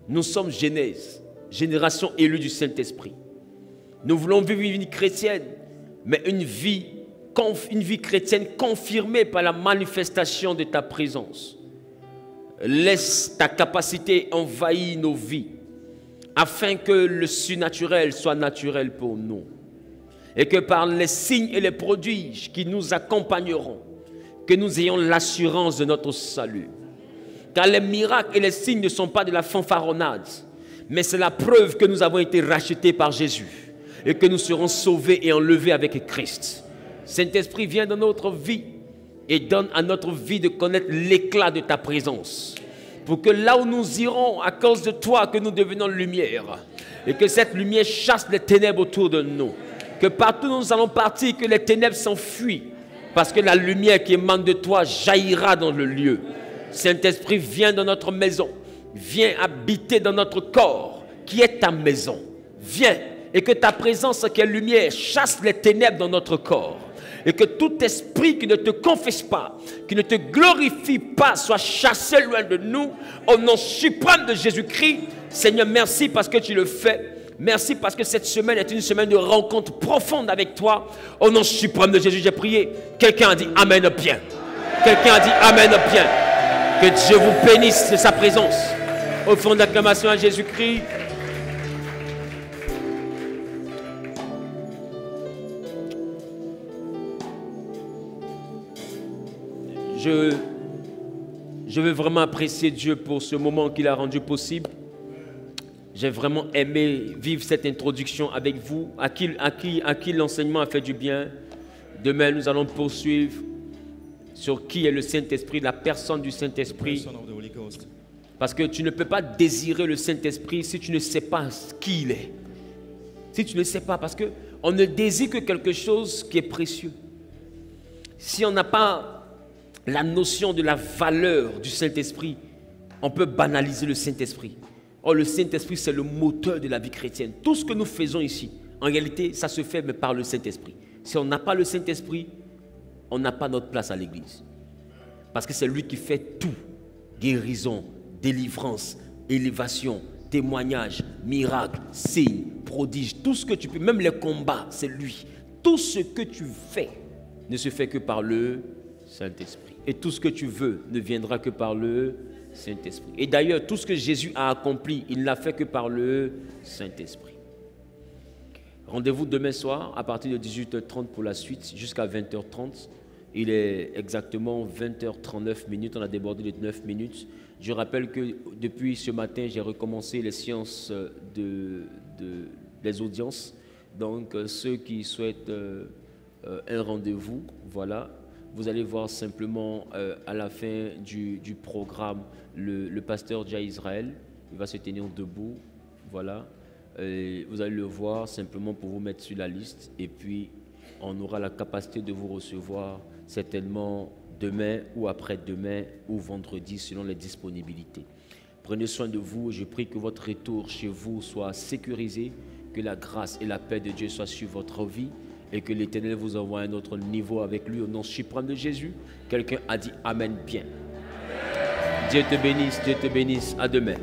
Nous sommes Genèse, génération élue du Saint-Esprit. Nous voulons vivre une vie chrétienne, mais une vie chrétienne confirmée par la manifestation de ta présence. Laisse ta capacité envahir nos vies, afin que le surnaturel soit naturel pour nous. Et que par les signes et les prodiges qui nous accompagneront, que nous ayons l'assurance de notre salut. Car les miracles et les signes ne sont pas de la fanfaronnade, mais c'est la preuve que nous avons été rachetés par Jésus et que nous serons sauvés et enlevés avec Christ. Saint-Esprit, viens dans notre vie et donne à notre vie de connaître l'éclat de ta présence. Pour que là où nous irons, à cause de toi, que nous devenions lumière. Et que cette lumière chasse les ténèbres autour de nous. Que partout où nous allons partir, que les ténèbres s'enfuient. Parce que la lumière qui émane de toi jaillira dans le lieu. Saint-Esprit, viens dans notre maison. Viens habiter dans notre corps, qui est ta maison. Viens, et que ta présence qui est lumière chasse les ténèbres dans notre corps. Et que tout esprit qui ne te confesse pas, qui ne te glorifie pas, soit chassé loin de nous, au nom suprême de Jésus-Christ. Seigneur, merci parce que tu le fais. Merci parce que cette semaine est une semaine de rencontre profonde avec toi. Au nom suprême de Jésus, j'ai prié. Quelqu'un a dit Amen bien. Quelqu'un a dit Amen bien. Que Dieu vous bénisse de sa présence. Au fond d'acclamation à Jésus-Christ. Je veux vraiment apprécier Dieu pour ce moment qu'il a rendu possible. J'ai vraiment aimé vivre cette introduction avec vous, à qui l'enseignement a fait du bien. Demain, nous allons poursuivre sur qui est le Saint-Esprit, la personne du Saint-Esprit. Parce que tu ne peux pas désirer le Saint-Esprit si tu ne sais pas qui il est. Si tu ne sais pas, parce qu'on ne désire que quelque chose qui est précieux. Si on n'a pas la notion de la valeur du Saint-Esprit, on peut banaliser le Saint-Esprit. Or, le Saint-Esprit, c'est le moteur de la vie chrétienne. Tout ce que nous faisons ici, en réalité, ça se fait mais par le Saint-Esprit. Si on n'a pas le Saint-Esprit, on n'a pas notre place à l'église. Parce que c'est lui qui fait tout. Guérison, délivrance, élévation, témoignage, miracle, signe, prodige, tout ce que tu peux, même les combats, c'est lui. Tout ce que tu fais ne se fait que par le Saint-Esprit. Et tout ce que tu veux ne viendra que par le Saint-Esprit. Et d'ailleurs, tout ce que Jésus a accompli, il ne l'a fait que par le Saint-Esprit. Rendez-vous demain soir à partir de 18h30 pour la suite jusqu'à 20h30. Il est exactement 20h39 minutes. On a débordé de 9 minutes. Je rappelle que depuis ce matin, j'ai recommencé les séances des audiences. Donc, ceux qui souhaitent un rendez-vous, voilà. Vous allez voir simplement à la fin du programme le pasteur Jai Israël. Il va se tenir debout. Voilà. Et vous allez le voir simplement pour vous mettre sur la liste. Et puis, on aura la capacité de vous recevoir certainement demain ou après-demain ou vendredi selon les disponibilités. Prenez soin de vous. Je prie que votre retour chez vous soit sécurisé. Que la grâce et la paix de Dieu soient sur votre vie. et que l'Éternel vous envoie à un autre niveau avec lui au nom suprême de Jésus. Quelqu'un a dit Amen bien. Dieu te bénisse, Dieu te bénisse. À demain.